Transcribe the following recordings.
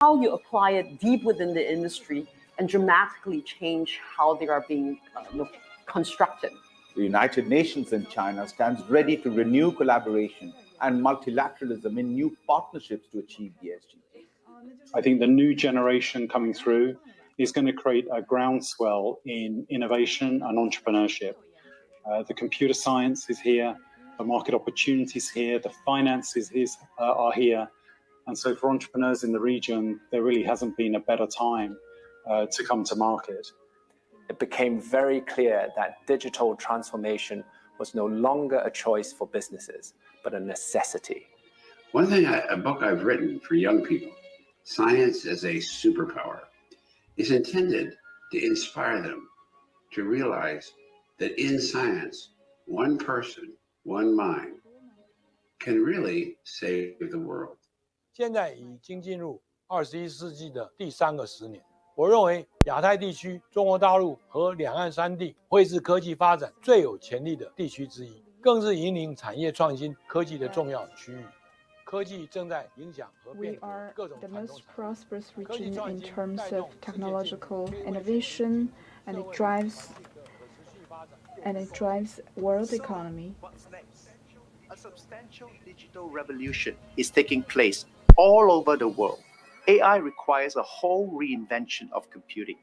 how you apply it deep within the industry and dramatically change how they are being constructed. The United Nations in China stands ready to renew collaboration and multilateralism in new partnerships to achieve ESG. I think the new generation coming through is going to create a groundswell in innovation and entrepreneurship. The computer science is here, the market opportunities here, the finances are here. And so for entrepreneurs in the region, there really hasn't been a better time to come to market. It became very clear that digital transformation was no longer a choice for businesses, but a necessity. One thing, a book I've written for young people, Science as a Superpower, is intended to inspire them to realize that in science, one person, one mind can really save the world. 现在已经进入21世纪的第3个10年。我认为亚太地区、中国大陆和两岸三地会是科技发展最有潜力的地区之一，更是引领产业创新科技的重要区域。科技正在影响和变革各种传统产业。 We are the most prosperous region in terms of technological innovation, and it drives world economy. What's next? A substantial digital revolution is taking place all over the world. AI requires a whole reinvention of computing,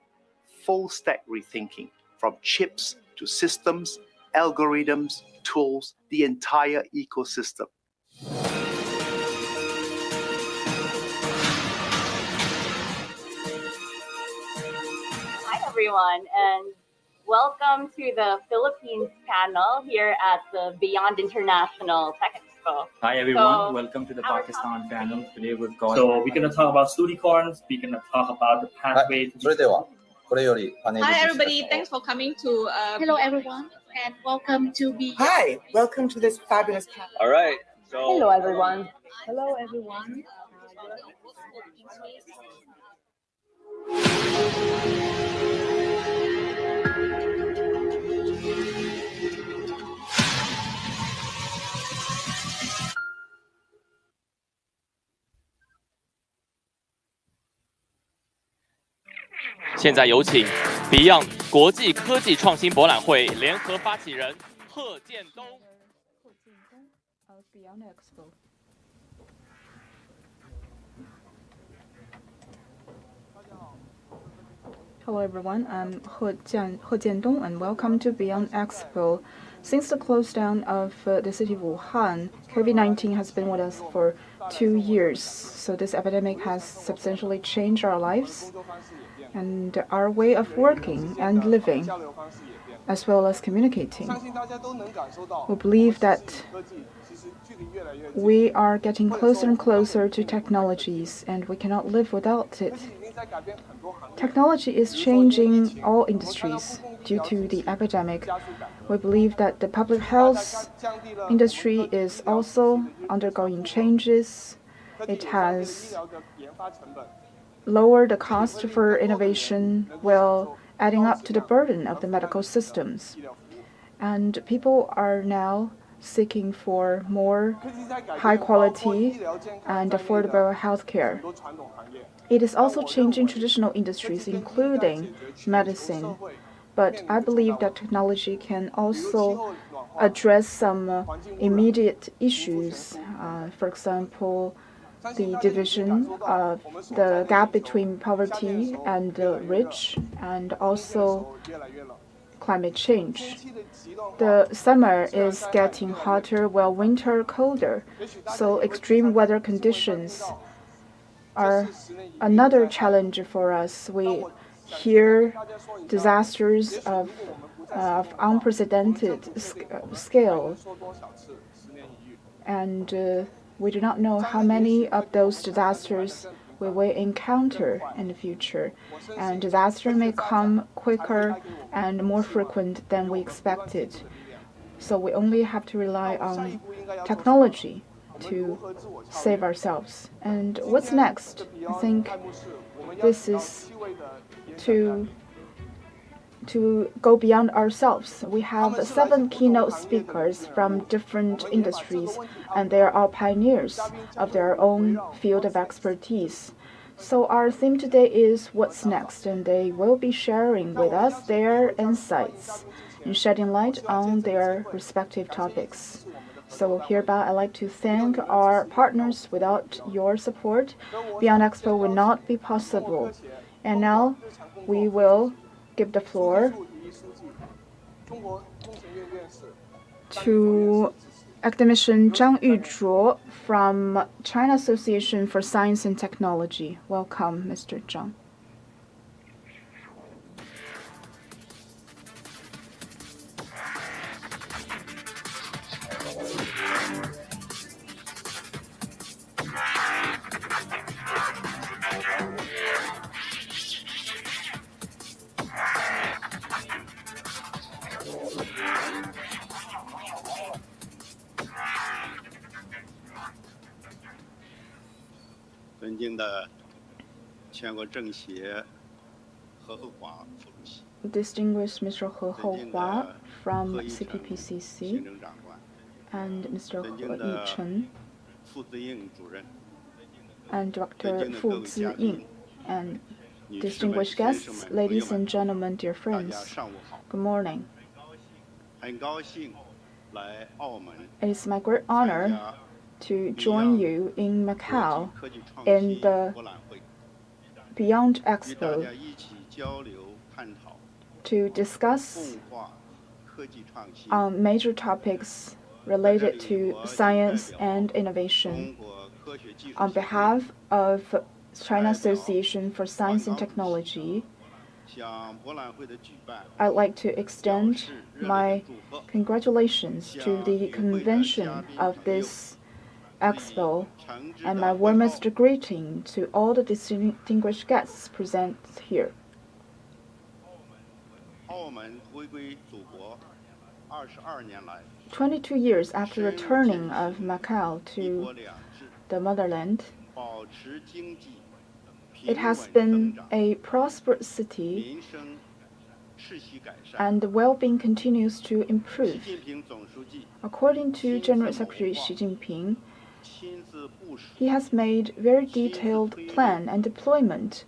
full-stack rethinking, from chips to systems, algorithms, tools, the entire ecosystem. Hi, everyone, and welcome to the Philippines panel here at the Beyond International Tech Expo. Hi everyone, welcome to the Pakistan panel. Today we've got... So we're going to talk about Studicorns, we're going to talk about the pathway to... Hi everybody, thanks for coming to... Hello everyone, and welcome to be... Hi, welcome to this fabulous panel. All right, so... Hello everyone. Hello everyone. 现在有请 BEYOND 国际科技创新博览会联合发起人贺建东。BEYOND Expo. Hello everyone, I'm He Jiandong and welcome to BEYOND Expo. Since the close down of the city of Wuhan, COVID-19 has been with us for 2 years. So this epidemic has substantially changed our lives and our way of working and living, as well as communicating. We believe that we are getting closer and closer to technologies, and we cannot live without it. Technology is changing all industries due to the epidemic. We believe that the public health industry is also undergoing changes. It has lowered the cost for innovation while adding up to the burden of the medical systems. And people are now seeking for more high quality and affordable healthcare. It is also changing traditional industries, including medicine. But I believe that technology can also address some immediate issues. For example, the division of the gap between poverty and the rich, and also climate change. The summer is getting hotter while winter colder, so extreme weather conditions are another challenge for us. We hear disasters of unprecedented scale, and we do not know how many of those disasters we will encounter in the future. And disaster may come quicker and more frequent than we expected. So we only have to rely on technology to save ourselves. And what's next? I think this is to go beyond ourselves. We have 7 keynote speakers from different industries, and they are all pioneers of their own field of expertise. So our theme today is what's next, and they will be sharing with us their insights and shedding light on their respective topics. So hereby I'd like to thank our partners. Without your support, Beyond Expo would not be possible. And now we will give the floor to academician Zhang Yuzhuo from China Association for Science and Technology. Welcome, Mr. Zhang. Distinguished Mr. He Houhua from CPPCC and Mr. He Yichen and Dr. Fu Ziying and distinguished guests, ladies and gentlemen, dear friends, good morning. It is my great honor to join you in Macau in the Beyond Expo to discuss major topics related to science and innovation. On behalf of China Association for Science and Technology, I'd like to extend my congratulations to the convention of this expo and my warmest greeting to all the distinguished guests present here. 22 years after returning of Macau to the motherland, it has been a prosperous city and the well-being continues to improve. According to General Secretary Xi Jinping, he has made very detailed plan and deployment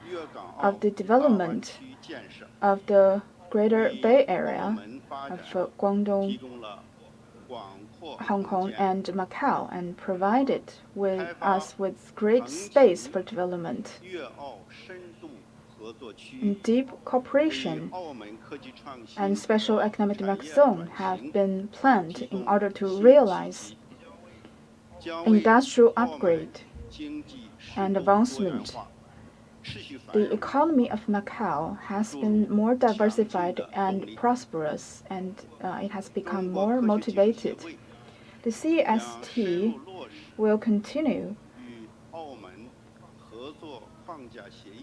of the development of the Greater Bay Area of Guangdong, Hong Kong, and Macau, and provided us with great space for development. Deep cooperation and special economic development zone have been planned in order to realize industrial upgrade and advancement. The economy of Macau has been more diversified and prosperous, and it has become more motivated. The CST will continue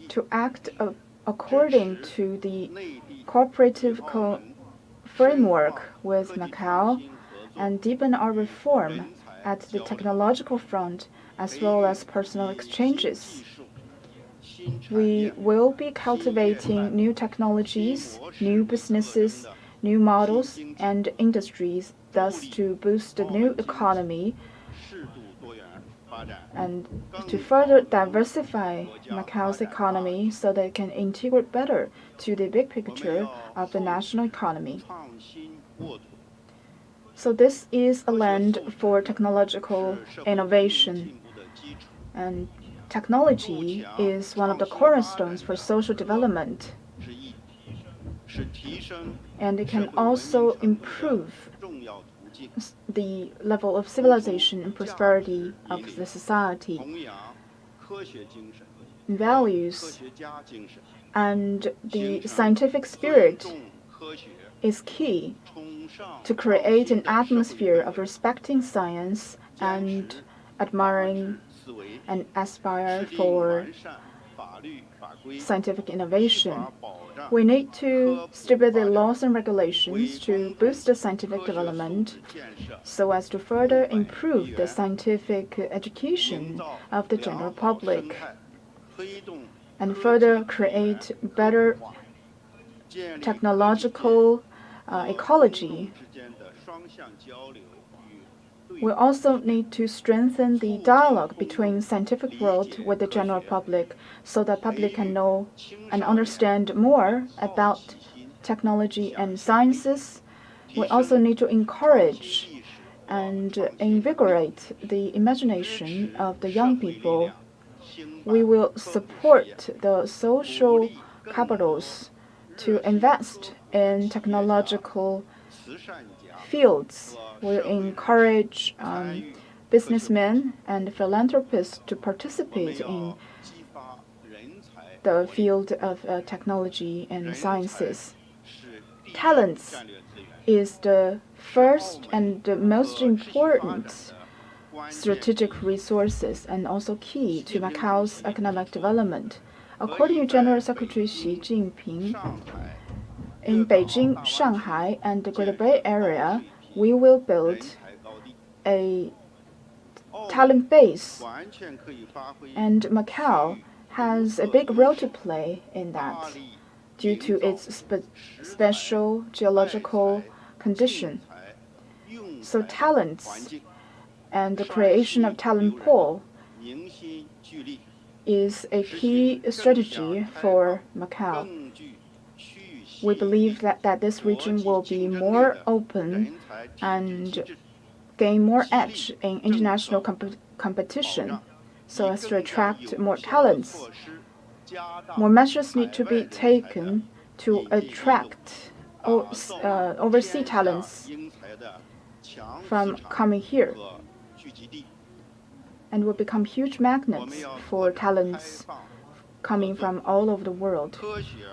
to act according to the cooperative framework with Macau and deepen our reform at the technological front as well as personal exchanges. We will be cultivating new technologies, new businesses, new models, and industries, thus to boost the new economy and to further diversify Macau's economy so that it can integrate better to the big picture of the national economy. So this is a land for technological innovation, and technology is one of the cornerstones for social development, and it can also improve the level of civilization and prosperity of the society. Values and the scientific spirit is key to create an atmosphere of respecting science and admiring and aspire for scientific innovation. We need to stipulate the laws and regulations to boost the scientific development so as to further improve the scientific education of the general public and further create better technological ecology We also need to strengthen the dialogue between scientific world with the general public so that public can know and understand more about technology and sciences. We also need to encourage and invigorate the imagination of the young people. We will support the social capitals to invest in technological fields. We encourage businessmen and philanthropists to participate in the field of technology and sciences. Talents is the first and the most important strategic resources and also key to Macau's economic development. According to General Secretary Xi Jinping, in Beijing, Shanghai, and the Greater Bay Area, we will build a talent base, and Macau has a big role to play in that due to its special geological condition. So talents and the creation of talent pool is a key strategy for Macau. We believe that this region will be more open and gain more edge in international competition so as to attract more talents. More measures need to be taken to attract overseas talents from coming here and will become huge magnets for talents coming from all over the world.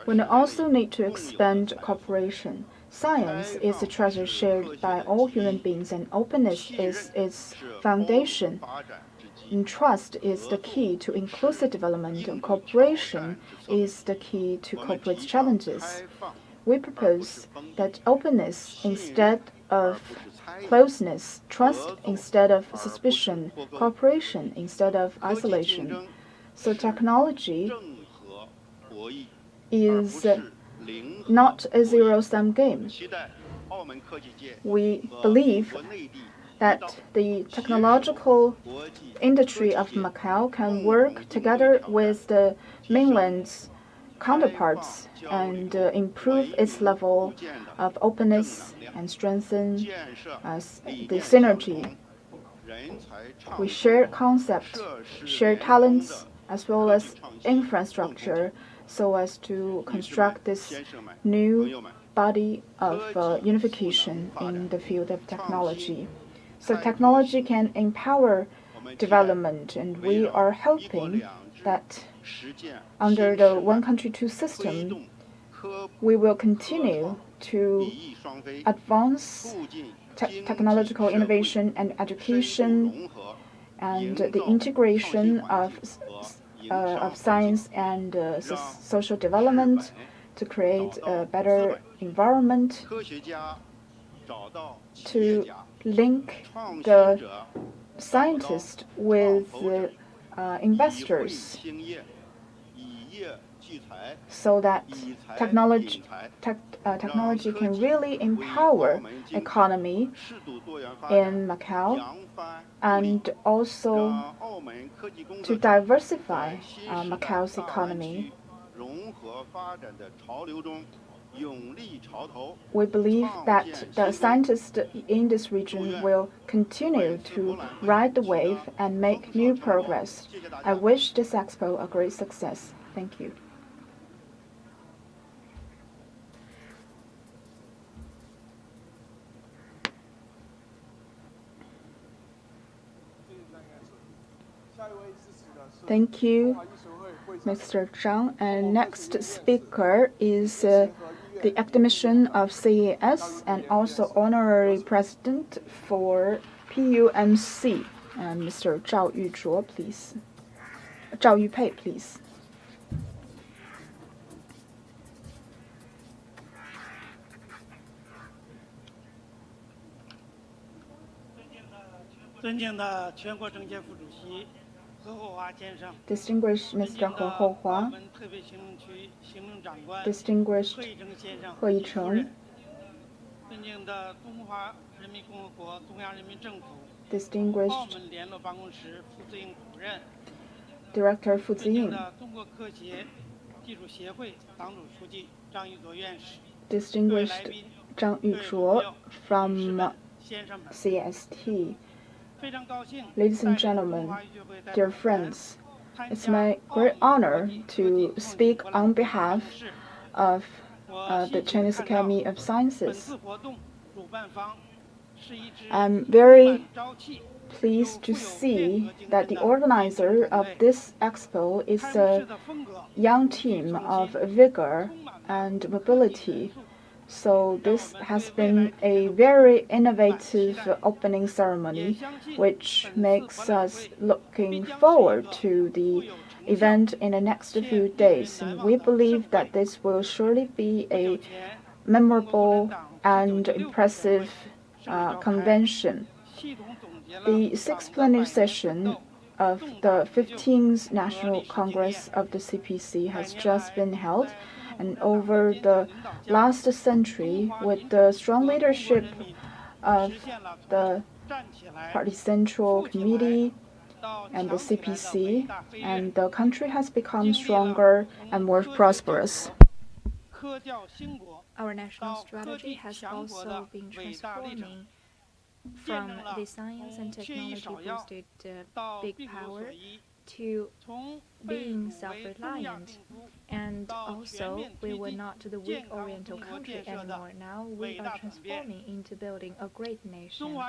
We also need to expand cooperation. Science is a treasure shared by all human beings, and openness is its foundation. And trust is the key to inclusive development, and cooperation is the key to corporate challenges. We propose that openness instead of closeness, trust instead of suspicion, cooperation instead of isolation. So technology is not a zero-sum game. We believe that the technological industry of Macau can work together with the mainland's counterparts and improve its level of openness and strengthen the synergy. We share concepts, share talents, as well as infrastructure so as to construct this new body of unification in the field of technology. So technology can empower development, and we are hoping that under the one country, two system, we will continue to advance technological innovation and education and the integration of science and social development to create a better environment, to link the scientists with the investors so that technology can really empower economy in Macau and also to diversify Macau's economy. We believe that the scientists in this region will continue to ride the wave and make new progress. I wish this expo a great success. Thank you. Thank you, Mr. Zhang. And next speaker is the academician of CES and also honorary president for PUMC, Mr. Zhao Yuzhuo, please. Zhao Yupei, please. Distinguished Mr. He Houhua, distinguished He Yicheng, distinguished Director Fu Ziying, distinguished Zhang Yuzhuo from CST. Ladies and gentlemen, dear friends, it's my great honor to speak on behalf of the Chinese Academy of Sciences. I'm very pleased to see that the organizer of this expo is a young team of vigor and mobility. So this has been a very innovative opening ceremony, which makes us looking forward to the event in the next few days. And we believe that this will surely be a memorable and impressive convention. The 6th plenary session of the 15th National Congress of the CPC has just been held, and over the last century, with the strong leadership of the Party Central Committee and the CPC, and the country has become stronger and more prosperous. Our national strategy has also been transforming from the science and technology boosted big power to being self-reliant. And also, we were not the weak Oriental country anymore. Now we are transforming into building a great nation.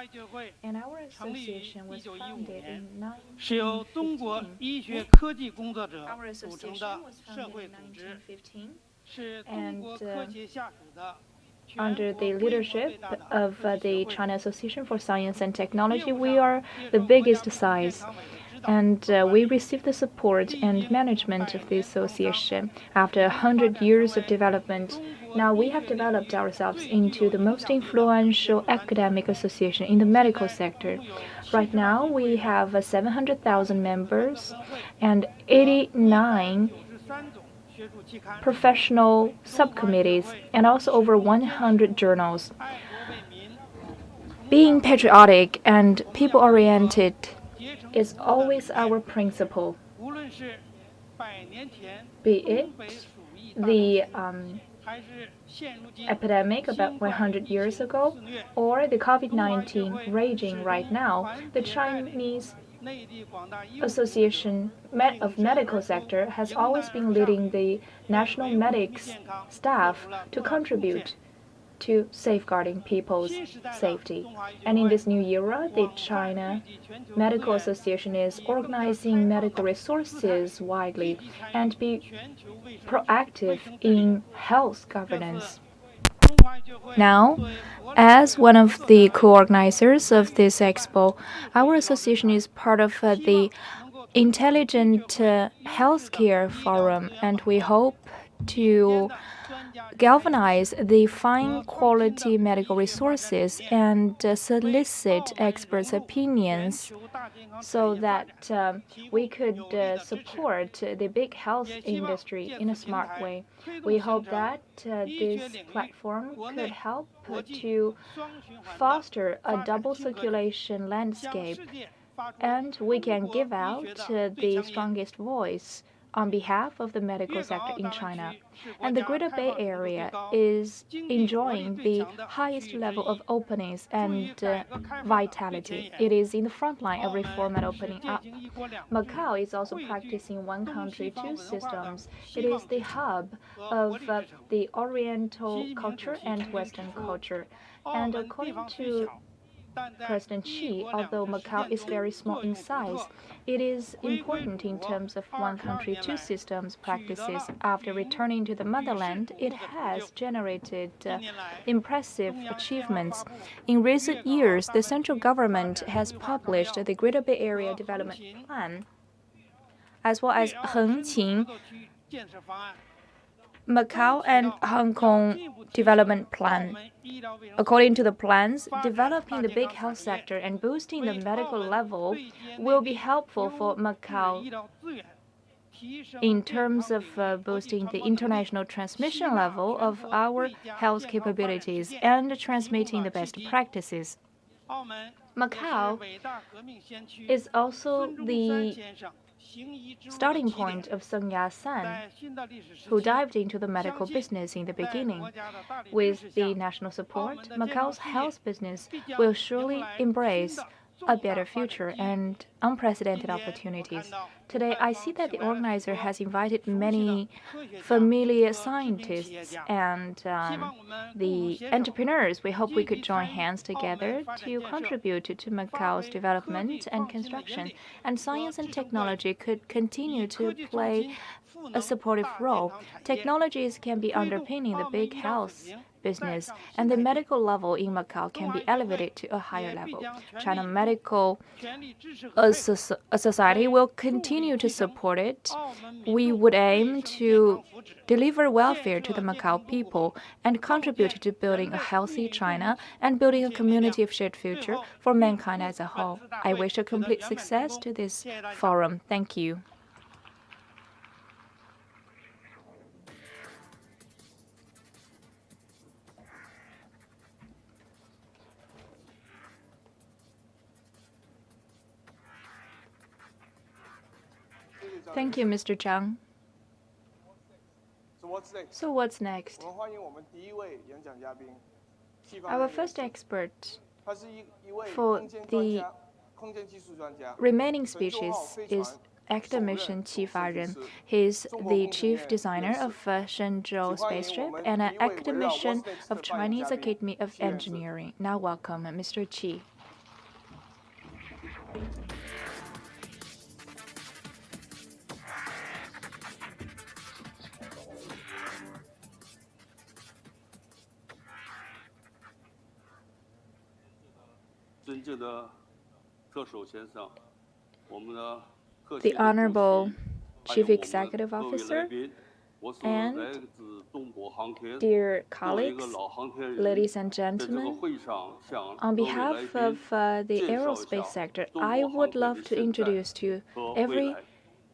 And our association was founded in 1915. Our association was founded in 1915. And under the leadership of the China Association for Science and Technology, we are the biggest size. And we received the support and management of the association. After 100 years of development, now we have developed ourselves into the most influential academic association in the medical sector. Right now, we have 700,000 members and 89 professional subcommittees, and also over 100 journals. Being patriotic and people-oriented is always our principle. Be it the epidemic about 100 years ago or the COVID-19 raging right now, the Chinese Association of Medical Sector has always been leading the national medics staff to contribute to safeguarding people's safety. And in this new era, the China Medical Association is organizing medical resources widely and be proactive in health governance. Now, as one of the co-organizers of this expo, our association is part of the Intelligent Healthcare Forum, and we hope to galvanize the fine quality medical resources and solicit experts' opinions so that we could support the big health industry in a smart way. We hope that this platform could help to foster a double circulation landscape, and we can give out the strongest voice on behalf of the medical sector in China. And the Greater Bay Area is enjoying the highest level of openings and vitality. It is in the front line of reform and opening up. Macau is also practicing one country, two systems. It is the hub of the Oriental culture and Western culture. And according to President Xi, although Macau is very small in size, it is important in terms of one country, two systems practices. After returning to the motherland, it has generated impressive achievements. In recent years, the central government has published the Greater Bay Area Development Plan, as well as Hengqin, Macau and Hong Kong Development Plan. According to the plans, developing the big health sector and boosting the medical level will be helpful for Macau in terms of boosting the international transmission level of our health capabilities and transmitting the best practices. Macau is also the starting point of Sun Yat-sen, who dived into the medical business in the beginning. With the national support, Macau's health business will surely embrace a better future and unprecedented opportunities. Today, I see that the organizer has invited many familiar scientists and the entrepreneurs. We hope we could join hands together to contribute to Macau's development and construction, and science and technology could continue to play a supportive role. Technologies can be underpinning the big health business, and the medical level in Macau can be elevated to a higher level. China Medical Society will continue to support it. We would aim to deliver welfare to the Macau people and contribute to building a healthy China and building a community of shared future for mankind as a whole. I wish a complete success to this forum. Thank you. Thank you, Mr. Zhang. So what's next? Our first expert for the remaining speeches is academician Qi Faren. He's the chief designer of Shenzhou spaceship and an academician of Chinese Academy of Engineering. Now welcome, Mr. Qi. The Honorable Chief Executive Officer and dear colleagues, ladies and gentlemen, on behalf of the aerospace sector, I would love to introduce to every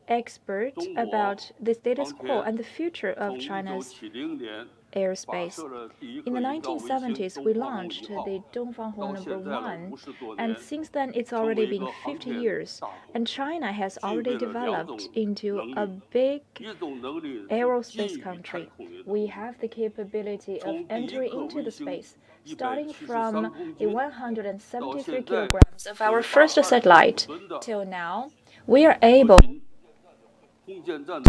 expert about the status quo and the future of China's aerospace. In the 1970s, we launched the Dongfanghong #1, and since then it's already been 50 years, and China has already developed into a big aerospace country. We have the capability of entering into the space, starting from the 173 kilograms of our first satellite till now. We are able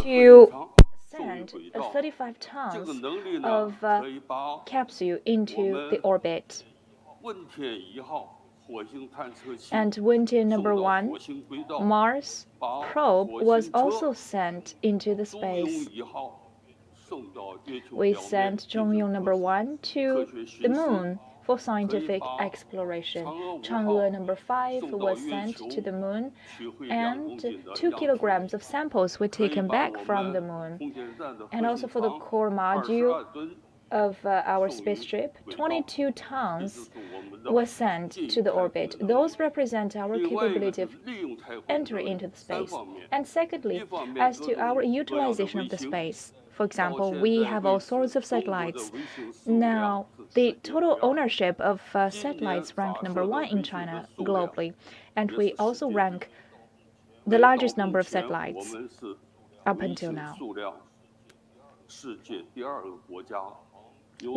to send 35 tons of capsule into the orbit. And Wentian #1 Mars probe was also sent into the space. We sent Zhongyong #1 to the moon for scientific exploration. Chang'e #5 was sent to the moon, and 2 kilograms of samples were taken back from the moon. And also for the core module of our spaceship, 22 tons were sent to the orbit. Those represent our capability of entry into the space. And secondly, as to our utilization of the space, for example, we have all sorts of satellites. Now, the total ownership of satellites ranked #1 in China globally, and we also rank the largest number of satellites up until now.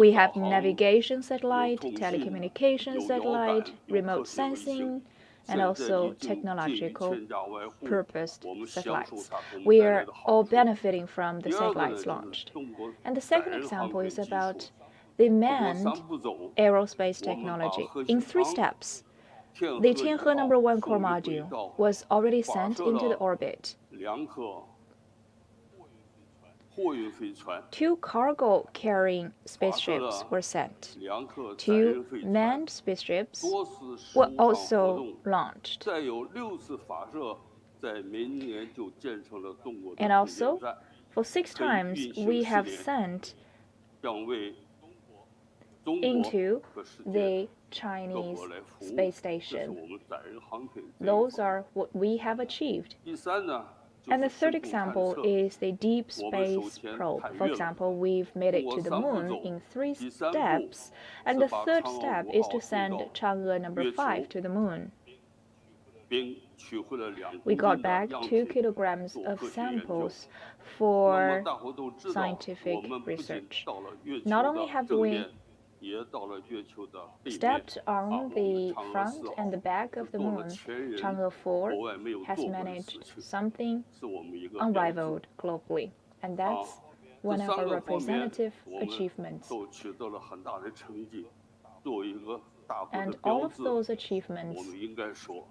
We have navigation satellite, telecommunication satellite, remote sensing, and also technological purposed satellites. We are all benefiting from the satellites launched. And the second example is about the manned aerospace technology. In 3 steps, the Tianhe #1 core module was already sent into the orbit. 2 cargo-carrying spaceships were sent. 2 manned spaceships were also launched. And also, for 6 times, we have sent into the Chinese space station. Those are what we have achieved. And the third example is the deep space probe. For example, we've made it to the moon in 3 steps, and the third step is to send Chang'e number 5 to the moon. We got back 2 kilograms of samples for scientific research. Not only have we stepped on the front and the back of the moon, Chang'e 4 has managed something unrivaled globally, and that's one of our representative achievements. And all of those achievements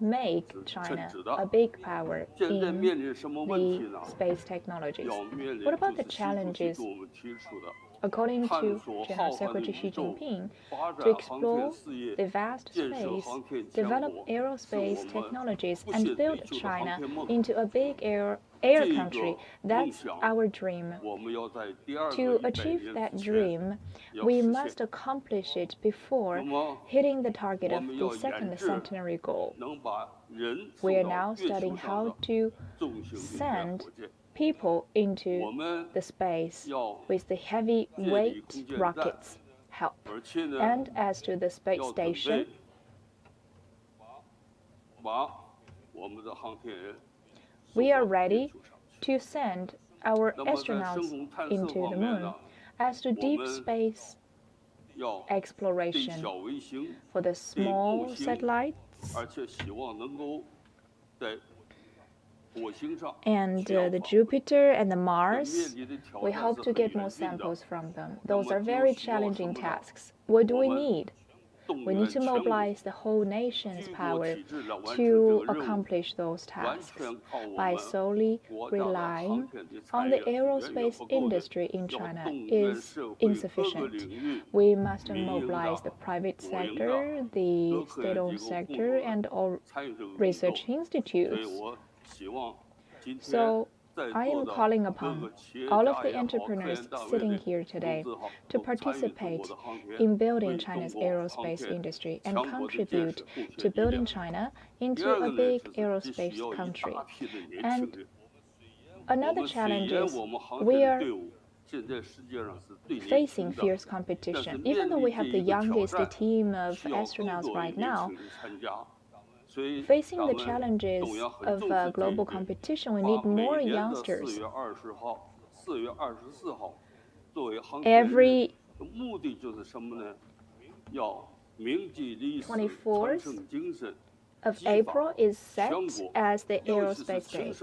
make China a big power in the space technologies. What about the challenges? According to General Secretary Xi Jinping, to explore the vast space, develop aerospace technologies, and build China into a big air country, that's our dream. To achieve that dream, we must accomplish it before hitting the target of the second centenary goal. We are now studying how to send people into the space with the heavyweight rockets help. And as to the space station, we are ready to send our astronauts into the moon. As to deep space exploration for the small satellites and the Jupiter and the Mars, we hope to get more samples from them. Those are very challenging tasks. What do we need? We need to mobilize the whole nation's power to accomplish those tasks. By solely relying on the aerospace industry in China is insufficient. We must mobilize the private sector, the state-owned sector, and all research institutes. So I am calling upon all of the entrepreneurs sitting here today to participate in building China's aerospace industry and contribute to building China into a big aerospace country. And another challenge is we are facing fierce competition. Even though we have the youngest team of astronauts right now, facing the challenges of global competition, we need more youngsters. Every 24th of April is set as the Aerospace Day.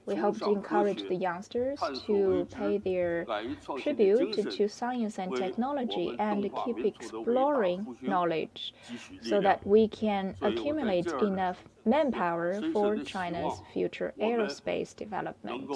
We hope to encourage the youngsters to pay their tribute to science and technology and keep exploring knowledge so that we can accumulate enough manpower for China's future aerospace development.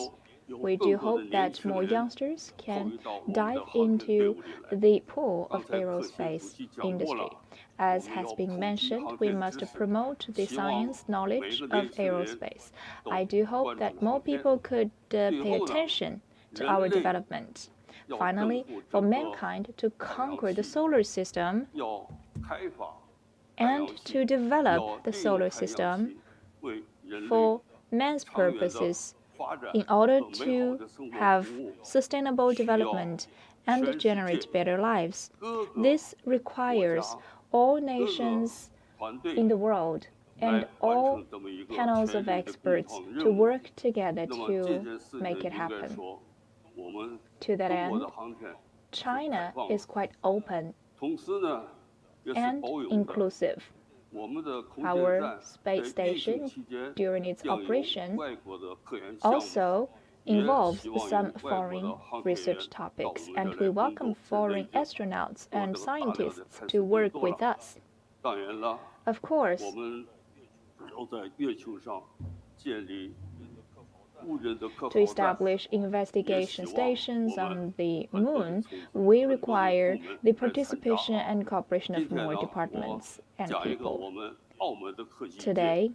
We do hope that more youngsters can dive into the pool of aerospace industry. As has been mentioned, we must promote the science knowledge of aerospace. I do hope that more people could pay attention to our development. Finally, for mankind to conquer the solar system and to develop the solar system for man's purposes in order to have sustainable development and generate better lives. This requires all nations in the world and all panels of experts to work together to make it happen. To that end, China is quite open and inclusive. Our space station, during its operation, also involves some foreign research topics, and we welcome foreign astronauts and scientists to work with us. Of course, to establish investigation stations on the moon, we require the participation and cooperation of more departments and people. Today,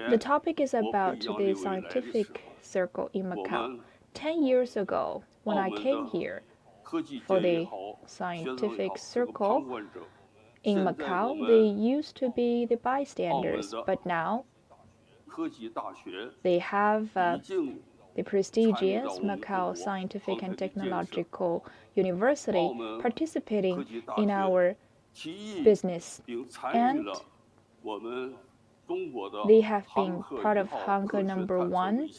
the topic is about the scientific circle in Macau. 10 years ago, when I came here for the scientific circle in Macau, they used to be the bystanders, but now They have the prestigious Macau Scientific and Technological University participating in our business, and they have been part of Hunger #1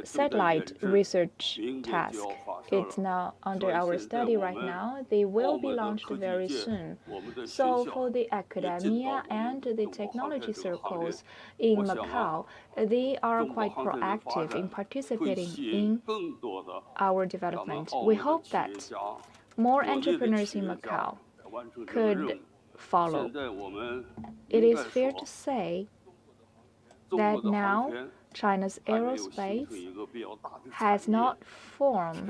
satellite research task. It's now under our study right now. They will be launched very soon. So for the academia and the technology circles in Macau, they are quite proactive in participating in our development. We hope that more entrepreneurs in Macau could follow. It is fair to say that now China's aerospace has not formed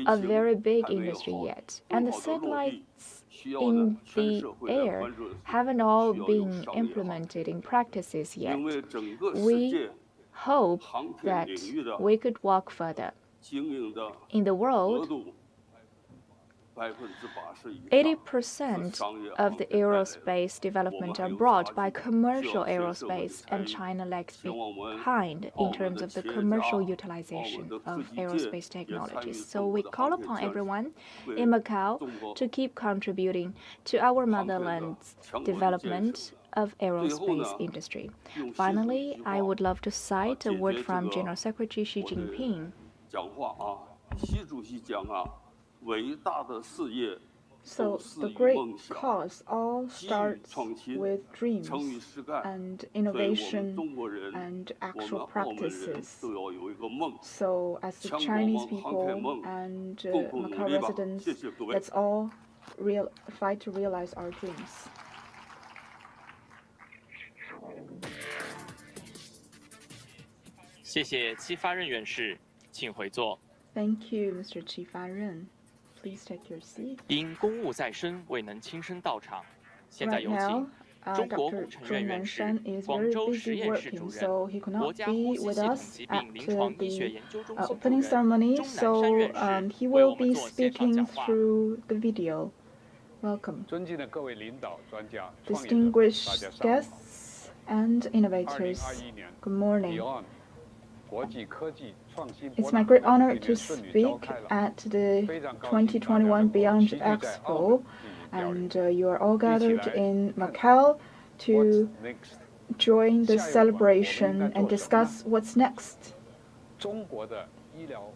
a very big industry yet, and the satellites in the air haven't all been implemented in practices yet. We hope that we could walk further. In the world, 80% of the aerospace development are brought by commercial aerospace, and China lags behind in terms of the commercial utilization of aerospace technologies. So we call upon everyone in Macau to keep contributing to our motherland's development of aerospace industry. Finally, I would love to cite a word from General Secretary Xi Jinping. So the great cause all starts with dreams and innovation and actual practices. So as the Chinese people and Macau residents, let's all fight to realize our dreams. Thank you, Mr. Qi Faren. Please take your seat. 因公务在身，未能亲身到场。现在有 Right 请 now, 中国 Dr. 工程院院士 Zhong Nanshan is 广 very 州实 busy 验室主 working, 任 so he 国 cannot 家 be 呼吸 with 系统 us 疾 at 病临床医学 the 研究中心主 opening 任 ceremony, 钟南山 so 院士 he 为我 will 们 be 做线上 speaking 讲话。 through the video. Welcome. 尊敬的各位领导、专家、创业者，大 Distinguished 家上午好。 guests and innovators, 2021年 good morning. BEYOND 国际科技创新 It's 博 my 览会 great honor 今 to 年顺利召 speak 开了， at the 非常高兴大家 2021 能够 BEYOND 齐聚在澳 Expo, 门进行交流。 and you are all 一起 gathered 来 in 探讨 Macau to What's next？ join the 下一步我们应该 celebration 做 and 什么呢？ discuss what's next. 中国的医疗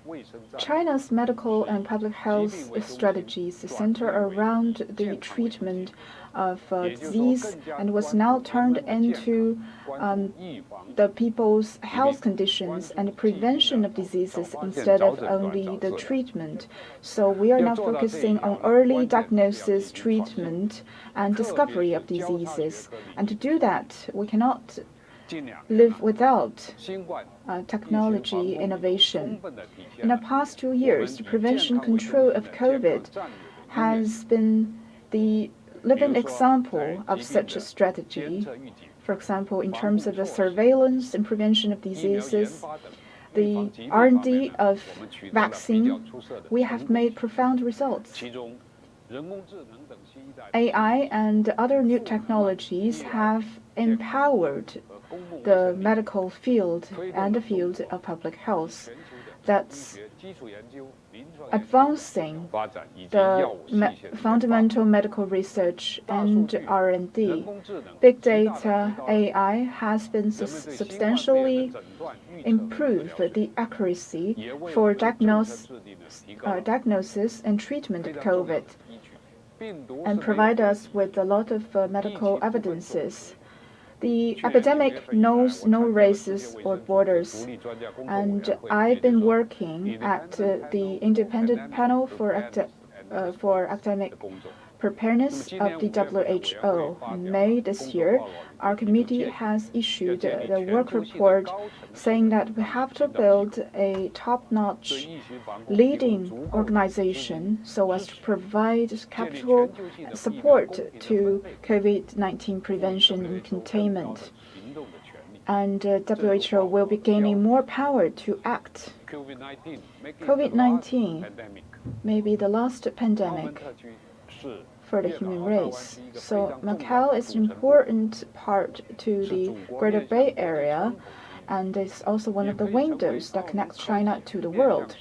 卫生战略 China's medical and public health strategies center around the treatment of disease and was now turned into the people's health conditions and prevention of diseases instead of only the treatment. So we are now focusing on early diagnosis, treatment, and discovery of diseases. And to do that, we cannot live without technology innovation. In the past 2 years, the prevention control of COVID has been the living example of such a strategy. For example, in terms of the surveillance and prevention of diseases, the R&D of vaccine, we have made profound results. AI and other new technologies have empowered the medical field and the field of public health. That's advancing the fundamental medical research and R&D. Big data, AI, has been substantially improved the accuracy for diagnosis and treatment of COVID and provide us with a lot of medical evidences. The epidemic knows no races or borders, and I've been working at the independent panel for academic preparedness of the WHO. In May this year, our committee has issued the work report saying that we have to build a top-notch leading organization so as to provide capital support to COVID-19 prevention and containment. And WHO will be gaining more power to act. COVID-19 may be the last pandemic for the human race. So Macau is an important part to the Greater Bay Area, and it's also one of the windows that connects China to the world,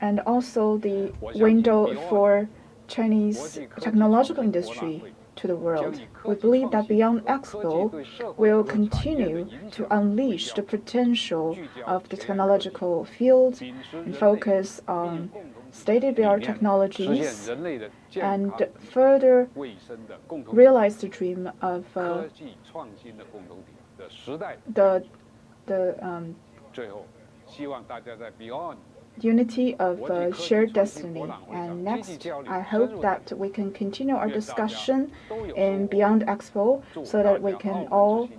and also the window for Chinese technological industry to the world. We believe that Beyond Expo will continue to unleash the potential of the technological field and focus on state-of-the-art technologies and further realize the dream of the unity of shared destiny. And next, I hope that we can continue our discussion in Beyond Expo so that we can all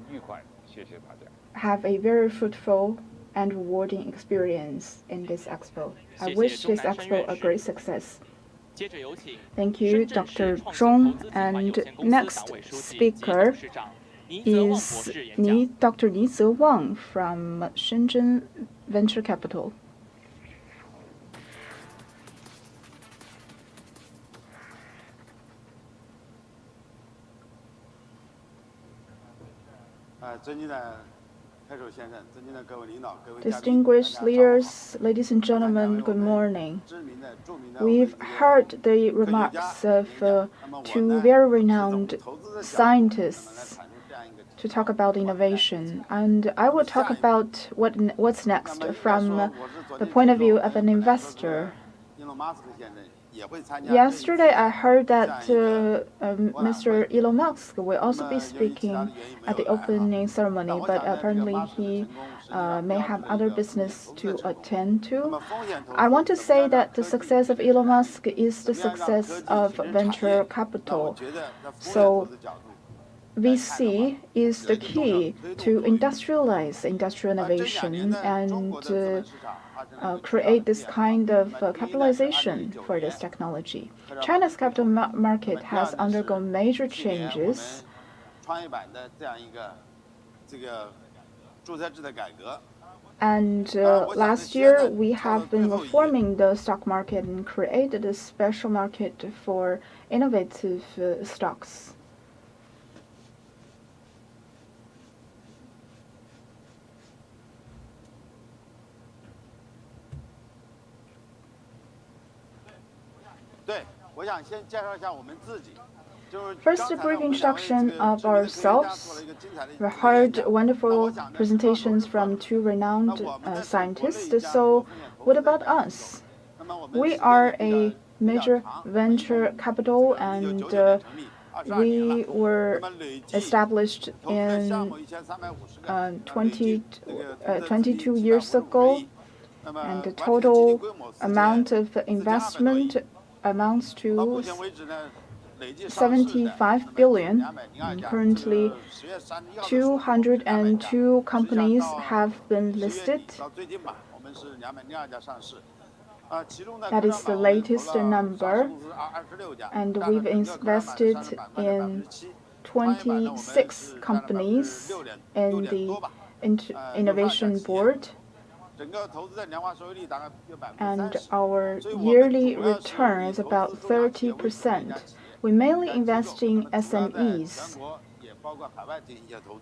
have a very fruitful and rewarding experience in this expo. I wish this expo a great success. Thank you, Dr. Zhong. And next speaker is Dr. Li Zewang from Shenzhen Venture Capital. Distinguished leaders, ladies and gentlemen, good morning. We've heard the remarks of two very renowned scientists to talk about innovation, and I will talk about what's next from the point of view of an investor. Yesterday, I heard that Mr. Elon Musk will also be speaking at the opening ceremony, but apparently he may have other business to attend to. I want to say that the success of Elon Musk is the success of venture capital. So VC is the key to industrialize industrial innovation and create this kind of capitalization for this technology. China's capital market has undergone major changes. And last year, we have been reforming the stock market and created a special market for innovative stocks. First, a brief introduction of ourselves. We heard wonderful presentations from two renowned scientists. So what about us? We are a major venture capital, and we were established in 22 years ago, and the total amount of investment amounts to 75 billion. And currently, 202 companies have been listed. That is the latest number. And we've invested in 26 companies in the Innovation Board. And our yearly return is about 30%. We mainly invest in SMEs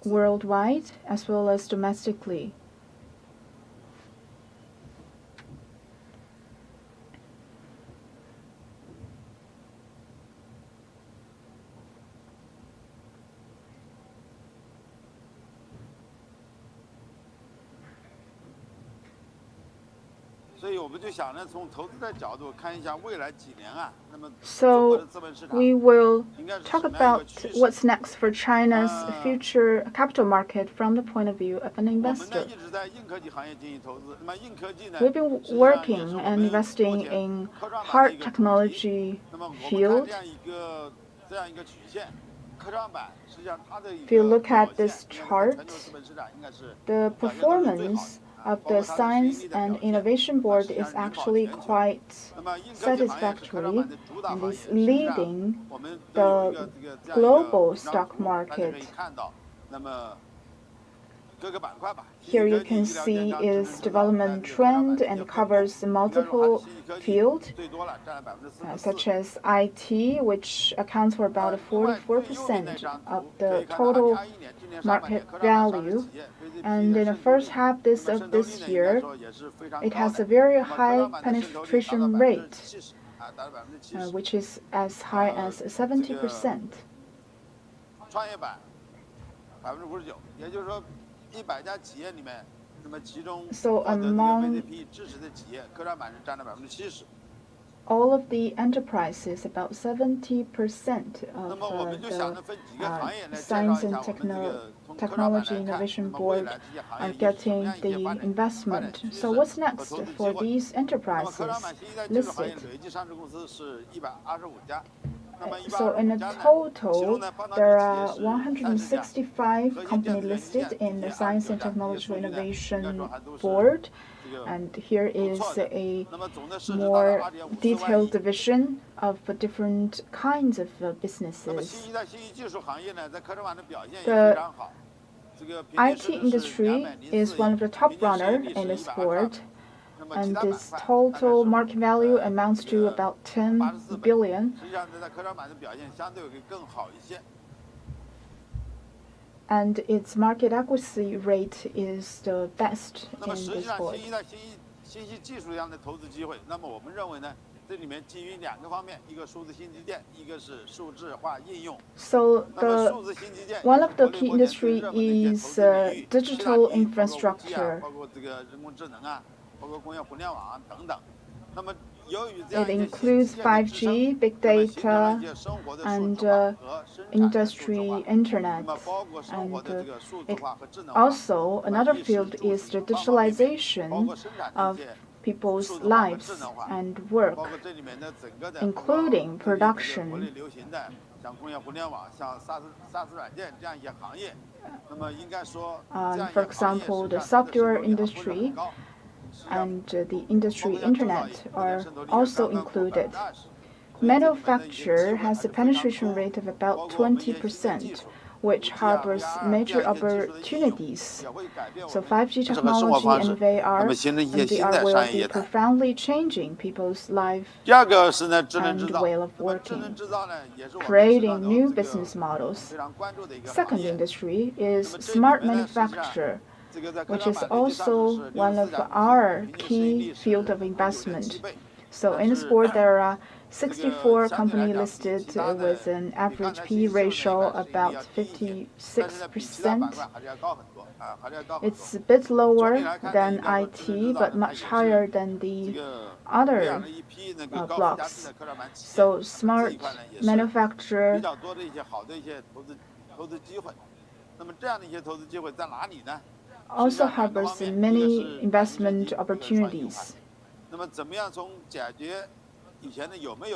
worldwide as well as domestically. So we will talk about what's next for China's future capital market from the point of view of an investor. We've been working and investing in hard technology field. If you look at this chart, the performance of the Science and Innovation Board is actually quite satisfactory and is leading the global stock market. Here you can see its development trend and covers multiple fields, such as IT, which accounts for about 44% of the total market value. And in the first half of this year, it has a very high penetration rate, which is as high as 70%. So among all of the enterprises, about 70% of the Science and Technology Innovation Board are getting the investment. So what's next for these enterprises listed? So in a total, there are 165 companies listed in the Science and Technology Innovation Board. And here is a more detailed division of the different kinds of businesses. The IT industry is one of the top runners in this board, and its total market value amounts to about 10 billion. And its market accuracy rate is the best in this board. So one of the key industry is digital infrastructure. It includes 5G, big data, and industry internet. And also, another field is the digitalization of people's lives and work, including production. For example, the software industry and the industry internet are also included. Manufacture has a penetration rate of about 20%, which harbors major opportunities. So 5G technology and VR will be profoundly changing people's life and way of working, creating new business models. Second industry is smart manufacture, which is also one of our key field of investment. So in this board, there are 64 companies listed with an average P ratio about 56%. It's a bit lower than IT, but much higher than the other blocks. So smart manufacture also harbors many investment opportunities,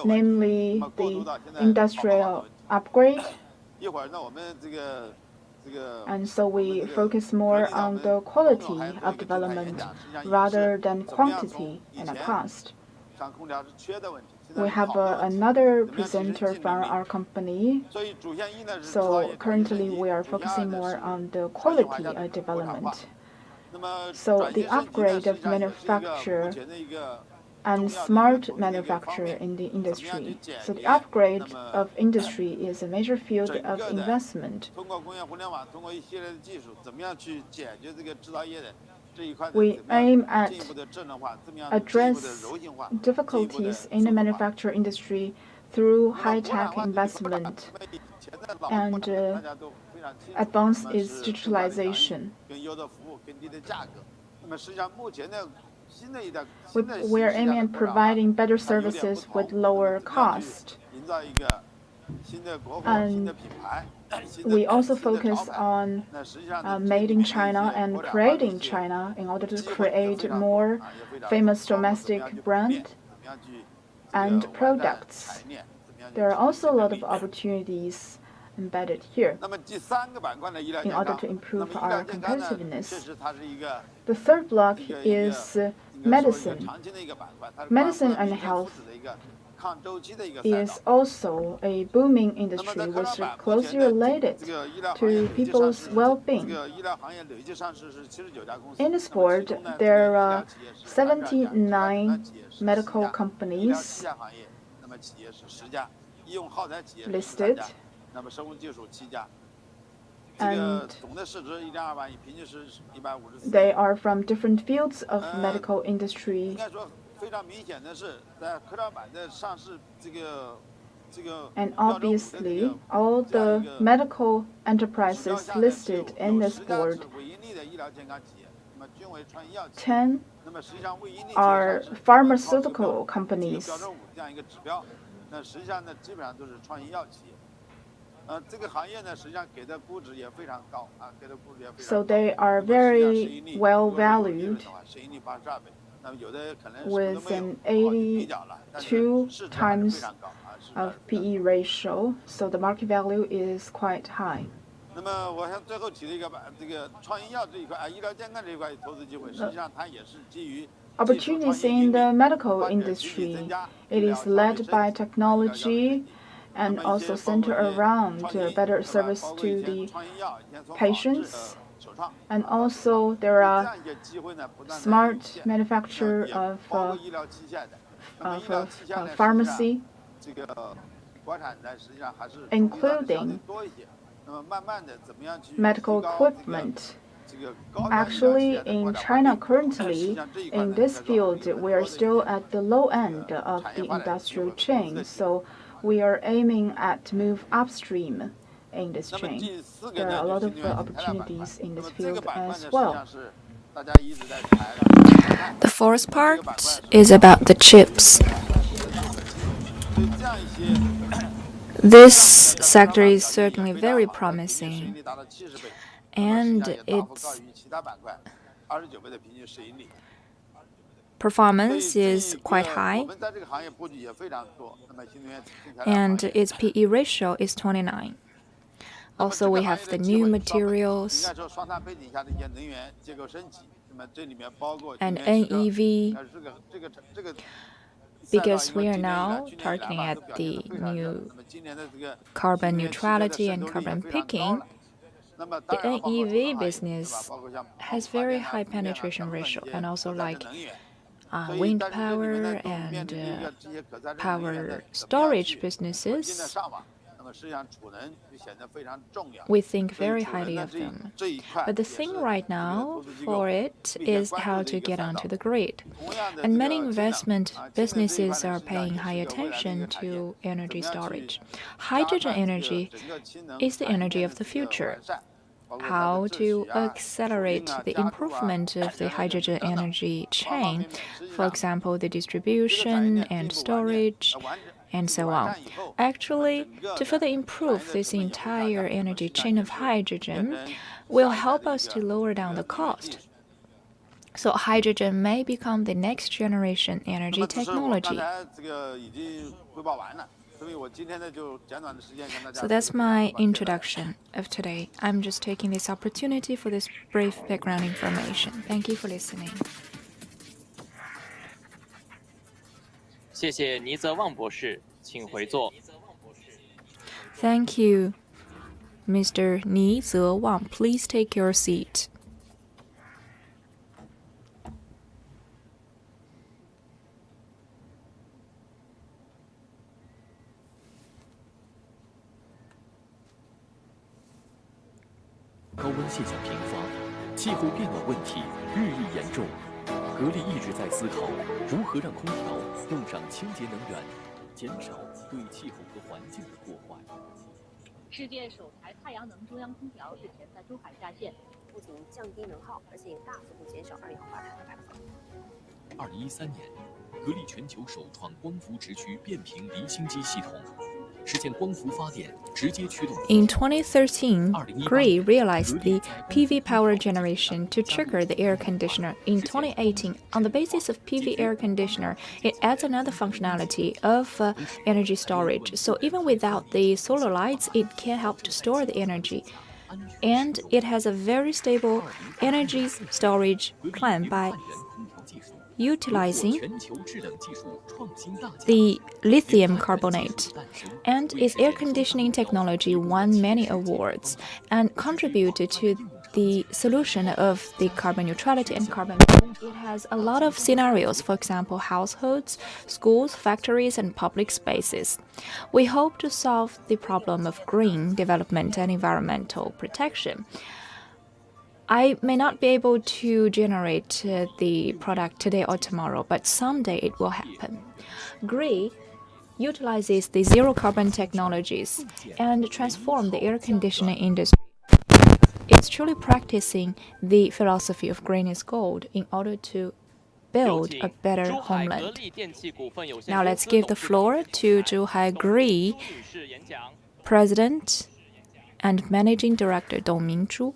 namely the industrial upgrade. And so we focus more on the quality of development rather than quantity in the past. We have another presenter from our company. So currently we are focusing more on the quality of development. So the upgrade of manufacture and smart manufacture in the industry. So the upgrade of industry is a major field of investment. We aim at address difficulties in the manufacturing industry through high-tech investment and advance its digitalization. We are aiming at providing better services with lower cost. And we also focus on made in China and creating China in order to create more famous domestic brand and products. There are also a lot of opportunities embedded here in order to improve our competitiveness. The third block is medicine. Medicine and health is also a booming industry which is closely related to people's well-being. In this board, there are 79 medical companies listed, and they are from different fields of medical industry. And obviously, all the medical enterprises listed in this board, 10 are pharmaceutical companies. So they are very well valued, with an 82 times of PE ratio, so the market value is quite high. Opportunities in the medical industry, it is led by technology and also center around better service to the patients. And also there are smart manufacture of pharmacy, including medical equipment. Actually, in China currently, in this field, we are still at the low end of the industrial chain, so we are aiming at move upstream in this chain. There are a lot of opportunities in this field as well. The fourth part is about the chips. This sector is certainly very promising, and its performance is quite high, and its PE ratio is 29. Also, we have the new materials and NEV, because we are now targeting at the new carbon neutrality and carbon picking. The NEV business has very high penetration ratio, and also like wind power and power storage businesses, we think very highly of them. But the thing right now for it is how to get onto the grid. And many investment businesses are paying high attention to energy storage. Hydrogen energy is the energy of the future. How to accelerate the improvement of the hydrogen energy chain, for example, the distribution and storage, and so on. Actually, to further improve this entire energy chain of hydrogen will help us to lower down the cost. So hydrogen may become the next generation energy technology. So that's my introduction of today. I'm just taking this opportunity for this brief background information. Thank you for listening. 谢谢倪泽旺博士，请回座。Thank you, Mr. Ni Zewang. Please take your seat. In 2013, GRI realized the PV power generation to trigger the air conditioner. In 2018, on the basis of PV air conditioner, it adds another functionality of energy storage. So even without the solar lights, it can help to store the energy. And it has a very stable energy storage plan by utilizing the lithium carbonate, and its air conditioning technology won many awards and contributed to the solution of the carbon neutrality and carbon peaking. It has a lot of scenarios, for example, households, schools, factories, and public spaces. We hope to solve the problem of green development and environmental protection. I may not be able to generate the product today or tomorrow, but someday it will happen. GREE utilizes the zero carbon technologies and transform the air conditioning industry. It's truly practicing the philosophy of green is gold in order to build a better homeland. Now let's give the floor to Zhuhai GREE President and Managing Director Dong Mingzhu.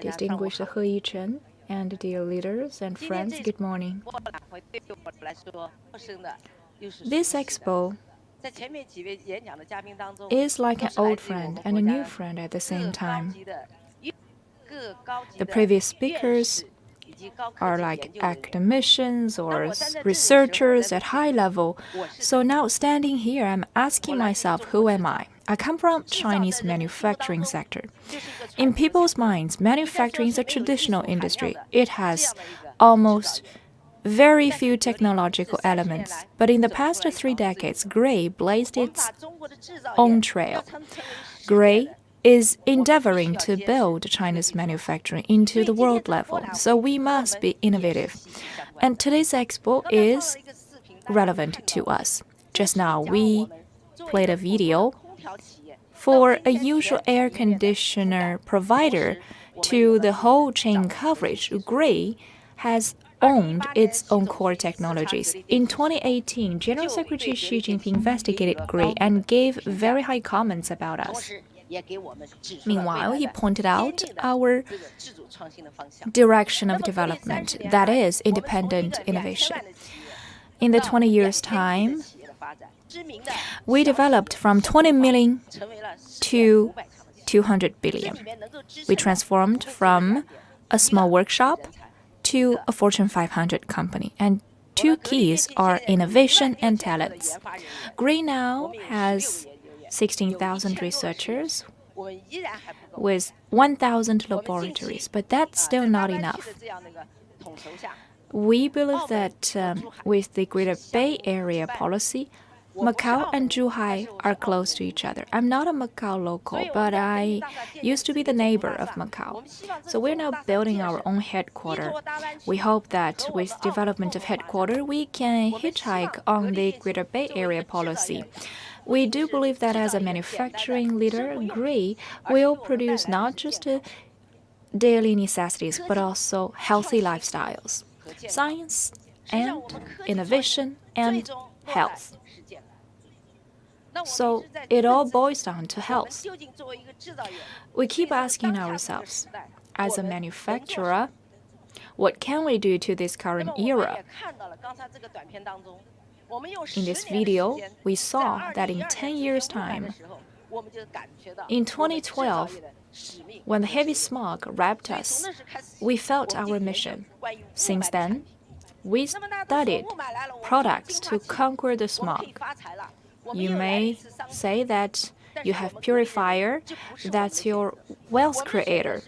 Distinguished He Yichen and dear leaders and friends, good morning. This expo is like an old friend and a new friend at the same time. The previous speakers are like academicians or researchers at high level. So now standing here, I'm asking myself, who am I? I come from Chinese manufacturing sector. In people's minds, manufacturing is a traditional industry. It has almost very few technological elements. But in the past 3 decades, GREE blazed its own trail. GREE is endeavoring to build China's manufacturing into the world level. So we must be innovative. And today's expo is relevant to us. Just now, we played a video for a usual air conditioner provider to the whole chain coverage. GREE has owned its own core technologies. In 2018, General Secretary Xi Jinping investigated GREE and gave very high comments about us. Meanwhile, he pointed out our direction of development, that is, independent innovation. In the 20 years' time, we developed from 20 million to 200 billion. We transformed from a small workshop to a Fortune 500 company. And two keys are innovation and talents. GREE now has 16,000 researchers with 1,000 laboratories, but that's still not enough. We believe that with the Greater Bay Area policy, Macau and Zhuhai are close to each other. I'm not a Macau local, but I used to be the neighbor of Macau. So we're now building our own headquarters. We hope that with development of headquarters, we can hitchhike on the Greater Bay Area policy. We do believe that as a manufacturing leader, GREE will produce not just daily necessities, but also healthy lifestyles, science and innovation and health. So it all boils down to health. We keep asking ourselves, as a manufacturer, what can we do to this current era? In this video, we saw that in 10 years' time, in 2012, when the heavy smog wrapped us, we felt our mission. Since then, we studied products to conquer the smog. You may say that you have purifier, that's your wealth creator.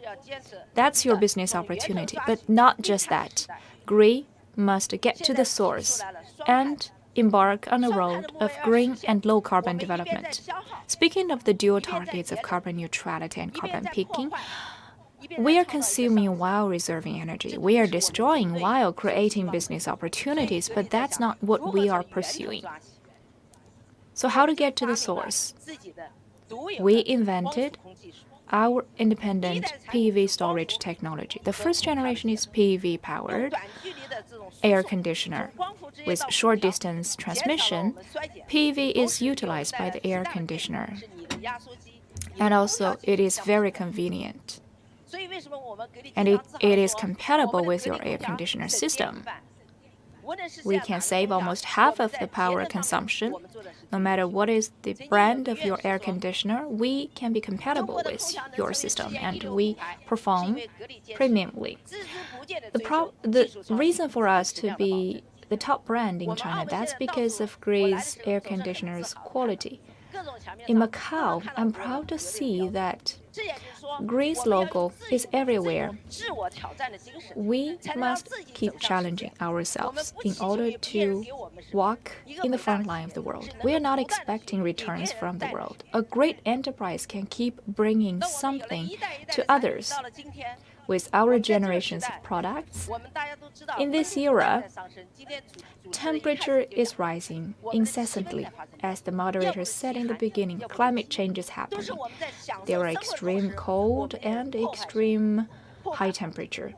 That's your business opportunity, but not just that. GREE must get to the source and embark on a road of green and low carbon development. Speaking of the dual targets of carbon neutrality and carbon peaking, we are consuming while reserving energy. We are destroying while creating business opportunities, but that's not what we are pursuing. So how to get to the source? We invented our independent PV storage technology. The first generation is PV-powered air conditioner. With short-distance transmission, PV is utilized by the air conditioner. And also, it is very convenient. And it is compatible with your air conditioner system. We can save almost half of the power consumption. No matter what is the brand of your air conditioner, we can be compatible with your system and we perform premiumly. The reason for us to be the top brand in China, that's because of Gray's air conditioners' quality. In Macau, I'm proud to see that Gray's logo is everywhere. We must keep challenging ourselves in order to walk in the front line of the world. We are not expecting returns from the world. A great enterprise can keep bringing something to others. With our generations of products, in this era, temperature is rising incessantly. As the moderator said in the beginning, climate change is happening. There are extreme cold and extreme high temperature.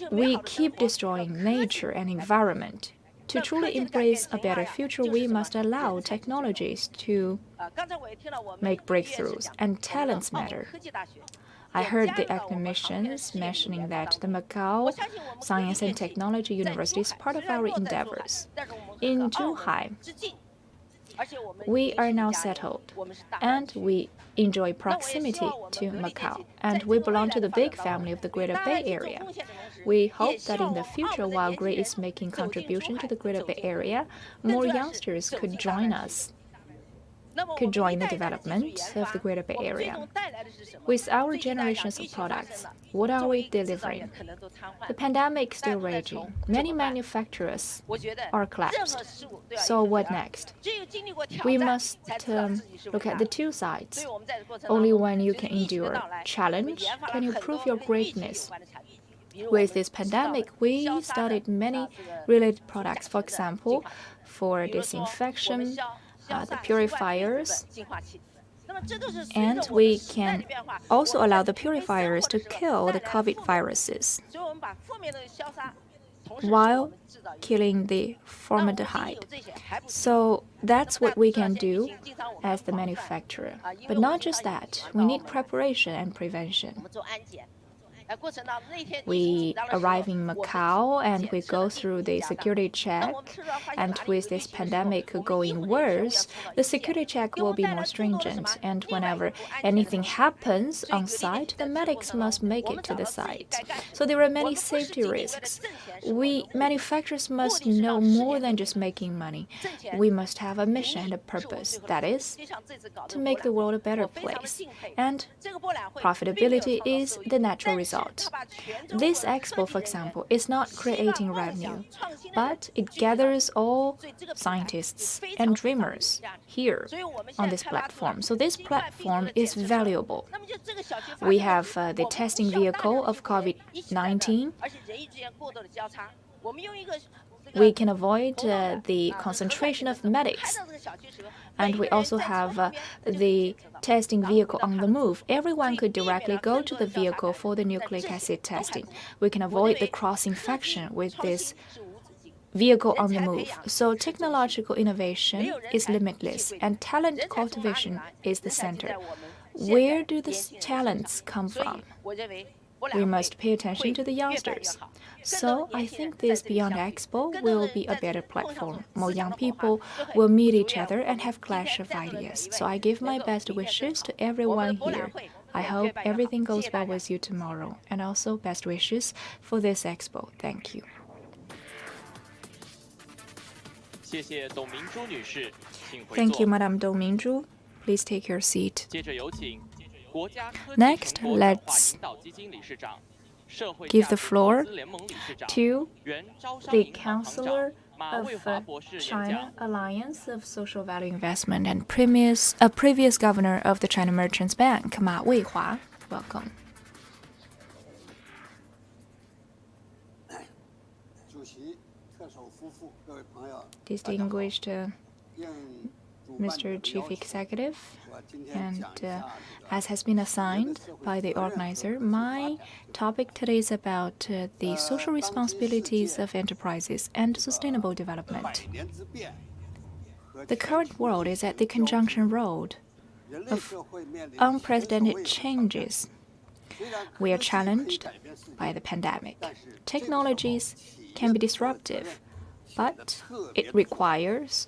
We keep destroying nature and environment. To truly embrace a better future, we must allow technologies to make breakthroughs, and talents matter. I heard the academicians mentioning that the Macau Science and Technology University is part of our endeavors. In Zhuhai, we are now settled, and we enjoy proximity to Macau, and we belong to the big family of the Greater Bay Area. We hope that in the future, while Gray is making contribution to the Greater Bay Area, more youngsters could join us, could join the development of the Greater Bay Area. With our generations of products, what are we delivering? The pandemic is still raging. Many manufacturers are collapsed. So what next? We must look at the two sides. Only when you can endure challenge can you prove your greatness. With this pandemic, we started many related products. For example, for disinfection, the purifiers, and we can also allow the purifiers to kill the COVID viruses while killing the formaldehyde. So that's what we can do as the manufacturer. But not just that, we need preparation and prevention. We arrive in Macau and we go through the security check, and with this pandemic going worse, the security check will be more stringent, and whenever anything happens on site, the medics must make it to the site. So there are many safety risks. We manufacturers must know more than just making money. We must have a mission and a purpose, that is, to make the world a better place. And profitability is the natural result. This expo, for example, is not creating revenue, but it gathers all scientists and dreamers here on this platform. So this platform is valuable. We have the testing vehicle of COVID-19. We can avoid the concentration of medics. And we also have the testing vehicle on the move. Everyone could directly go to the vehicle for the nucleic acid testing. We can avoid the cross-infection with this vehicle on the move. So technological innovation is limitless, and talent cultivation is the center. Where do these talents come from? We must pay attention to the youngsters. So I think this Beyond Expo will be a better platform. More young people will meet each other and have clash of ideas. So I give my best wishes to everyone here. I hope everything goes well with you tomorrow, and also best wishes for this expo. Thank you. Thank you, Madame Dong Mingzhu. Please take your seat. Next, let's give the floor to the Counselor of China Alliance of Social Value Investment and previous governor of the China Merchants Bank, Ma Weihua. Welcome. Distinguished Mr. Chief Executive, and as has been assigned by the organizer, my topic today is about the social responsibilities of enterprises and sustainable development. The current world is at the conjunction road of unprecedented changes. We are challenged by the pandemic. Technologies can be disruptive, but it requires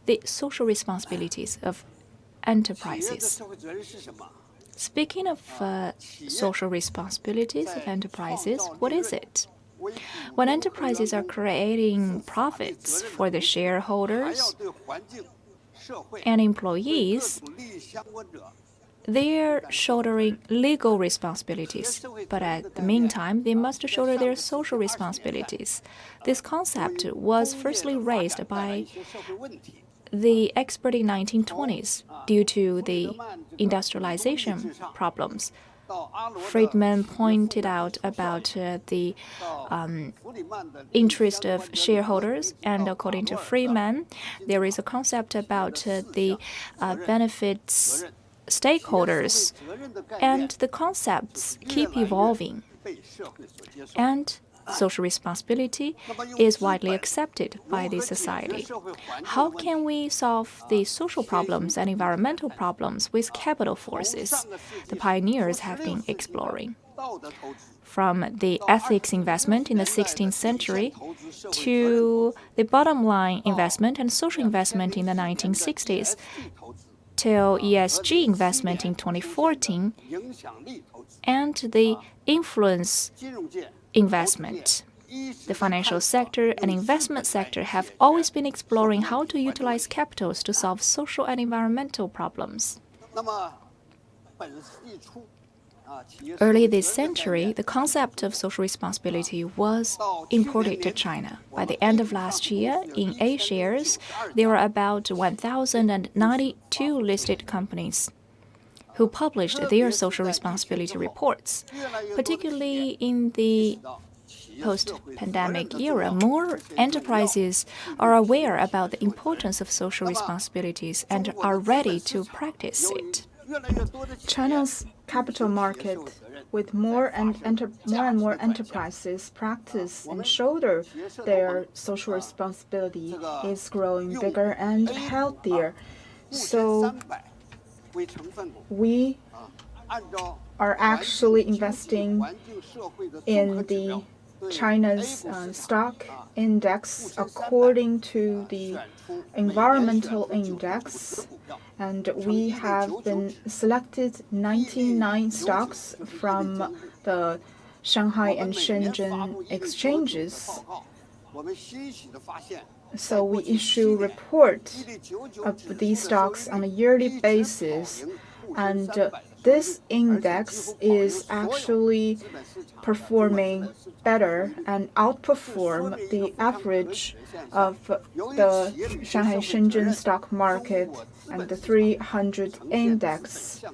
the social responsibilities of enterprises. Speaking of social responsibilities of enterprises, what is it? When enterprises are creating profits for the shareholders and employees, they're shouldering legal responsibilities, but at the meantime, they must shoulder their social responsibilities. This concept was firstly raised by the expert in 1920s due to the industrialization problems. Friedman pointed out about the interest of shareholders, and according to Friedman, there is a concept about the benefits stakeholders, and the concepts keep evolving. And social responsibility is widely accepted by the society. How can we solve the social problems and environmental problems with capital forces? The pioneers have been exploring. From the ethics investment in the 16th century to the bottom line investment and social investment in the 1960s, till ESG investment in 2014, and the influence investment. The financial sector and investment sector have always been exploring how to utilize capitals to solve social and environmental problems. Early this century, the concept of social responsibility was imported to China. By the end of last year, in A-shares, there were about 1,092 listed companies who published their social responsibility reports. Particularly in the post-pandemic era, more enterprises are aware about the importance of social responsibilities and are ready to practice it. China's capital market, with more and more enterprises practice and shoulder their social responsibility, is growing bigger and healthier. So we are actually investing in the China's stock index according to the environmental index, and we have been selected 99 stocks from the Shanghai and Shenzhen exchanges. So we issue reports of these stocks on a yearly basis, and this index is actually performing better and outperform the average of the Shanghai Shenzhen stock market and the 300 index.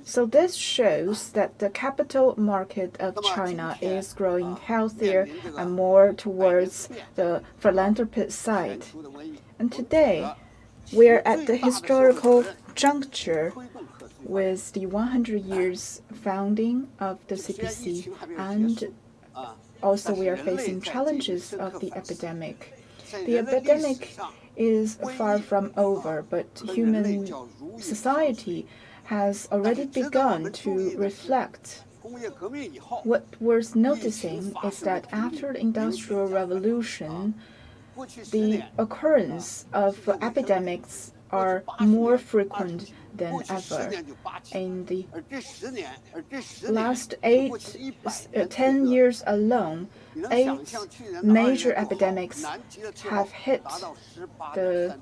So this shows that the capital market of China is growing healthier and more towards the philanthropy side. And today, we're at the historical juncture with the 100 years founding of the CPC, and also we are facing challenges of the epidemic. The epidemic is far from over, but human society has already begun to reflect. What worth noticing is that after the Industrial Revolution, the occurrence of epidemics are more frequent than ever. In the last 10 years alone, 8 major epidemics have hit the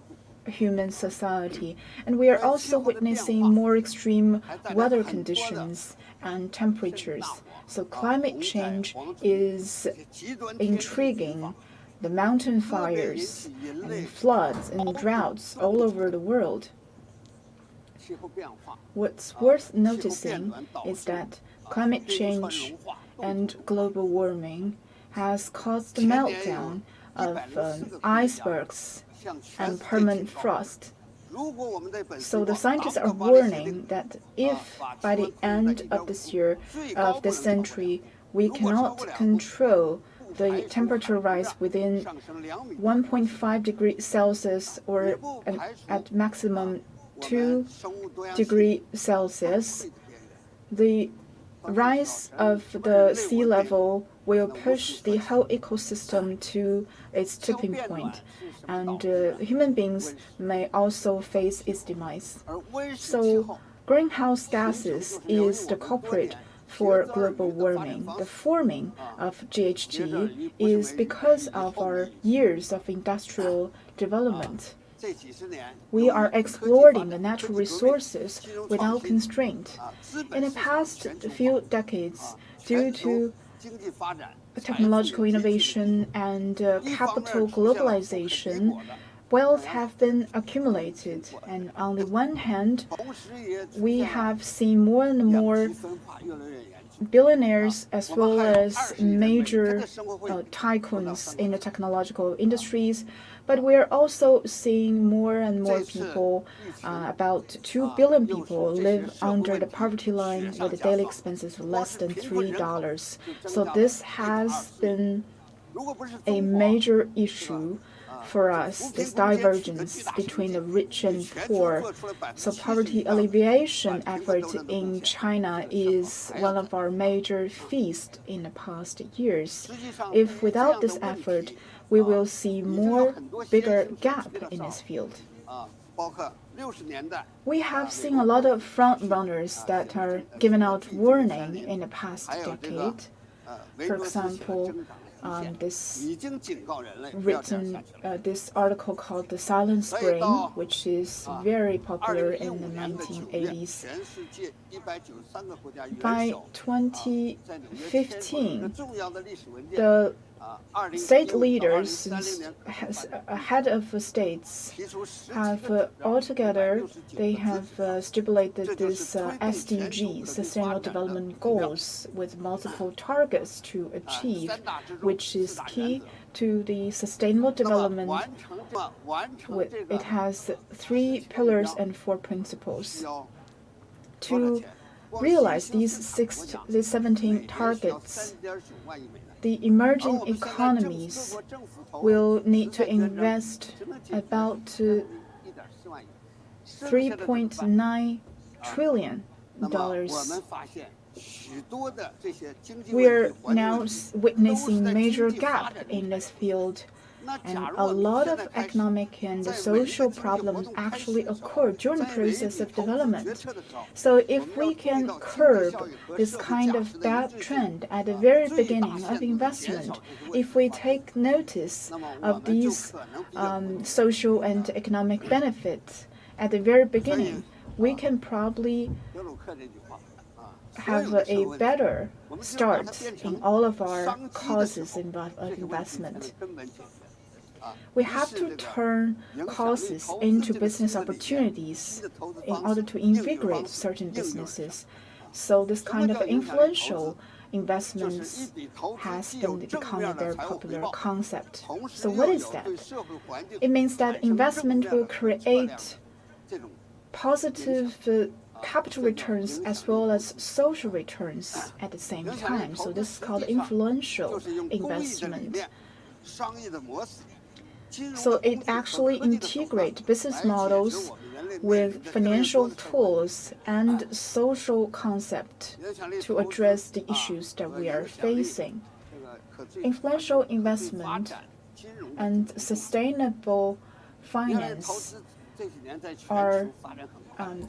human society, and we are also witnessing more extreme weather conditions and temperatures. So climate change is intriguing. The mountain fires and floods and droughts all over the world. What's worth noticing is that climate change and global warming has caused the meltdown of icebergs and permanent frost. So the scientists are warning that if by the end of this year, of this century, we cannot control the temperature rise within 1.5 degrees Celsius or at maximum 2 degrees Celsius, the rise of the sea level will push the whole ecosystem to its tipping point, and human beings may also face its demise. So greenhouse gases is the culprit for global warming. The forming of GHG is because of our years of industrial development. We are exploiting the natural resources without constraint. In the past few decades, due to technological innovation and capital globalization, wealth have been accumulated, and on the one hand, we have seen more and more billionaires as well as major tycoons in the technological industries, but we're also seeing more and more people, about 2 billion people, live under the poverty line with daily expenses of less than $3. So this has been a major issue for us, this divergence between the rich and poor. So poverty alleviation effort in China is one of our major feasts in the past years. If without this effort, we will see more bigger gap in this field. We have seen a lot of front runners that are giving out warning in the past decade. For example, this article called The Silent Spring, which is very popular in the 1980s. By 2015, the state leaders, head of states, have altogether, they have stipulated this SDGs, Sustainable Development Goals, with multiple targets to achieve, which is key to the sustainable development. It has 3 pillars and 4 principles. To realize these 17 targets, the emerging economies will need to invest about $3.9 trillion. We're now witnessing major gap in this field, and a lot of economic and social problems actually occur during the process of development. So if we can curb this kind of bad trend at the very beginning of investment, if we take notice of these social and economic benefits at the very beginning, we can probably have a better start in all of our causes of investment. We have to turn causes into business opportunities in order to invigorate certain businesses. So this kind of influential investments has become a very popular concept. So what is that? It means that investment will create positive capital returns as well as social returns at the same time. So this is called influential investment. So it actually integrates business models with financial tools and social concept to address the issues that we are facing. Influential investment and sustainable finance are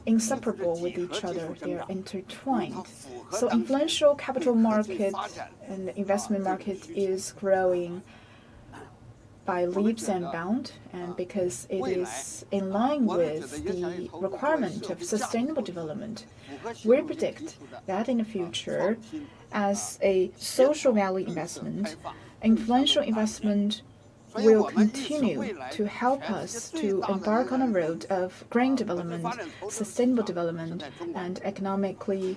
inseparable with each other. They are intertwined. So influential capital market and the investment market is growing by leaps and bounds, and because it is in line with the requirement of sustainable development. We predict that in the future, as a social value investment, influential investment will continue to help us to embark on a road of green development, sustainable development, and economically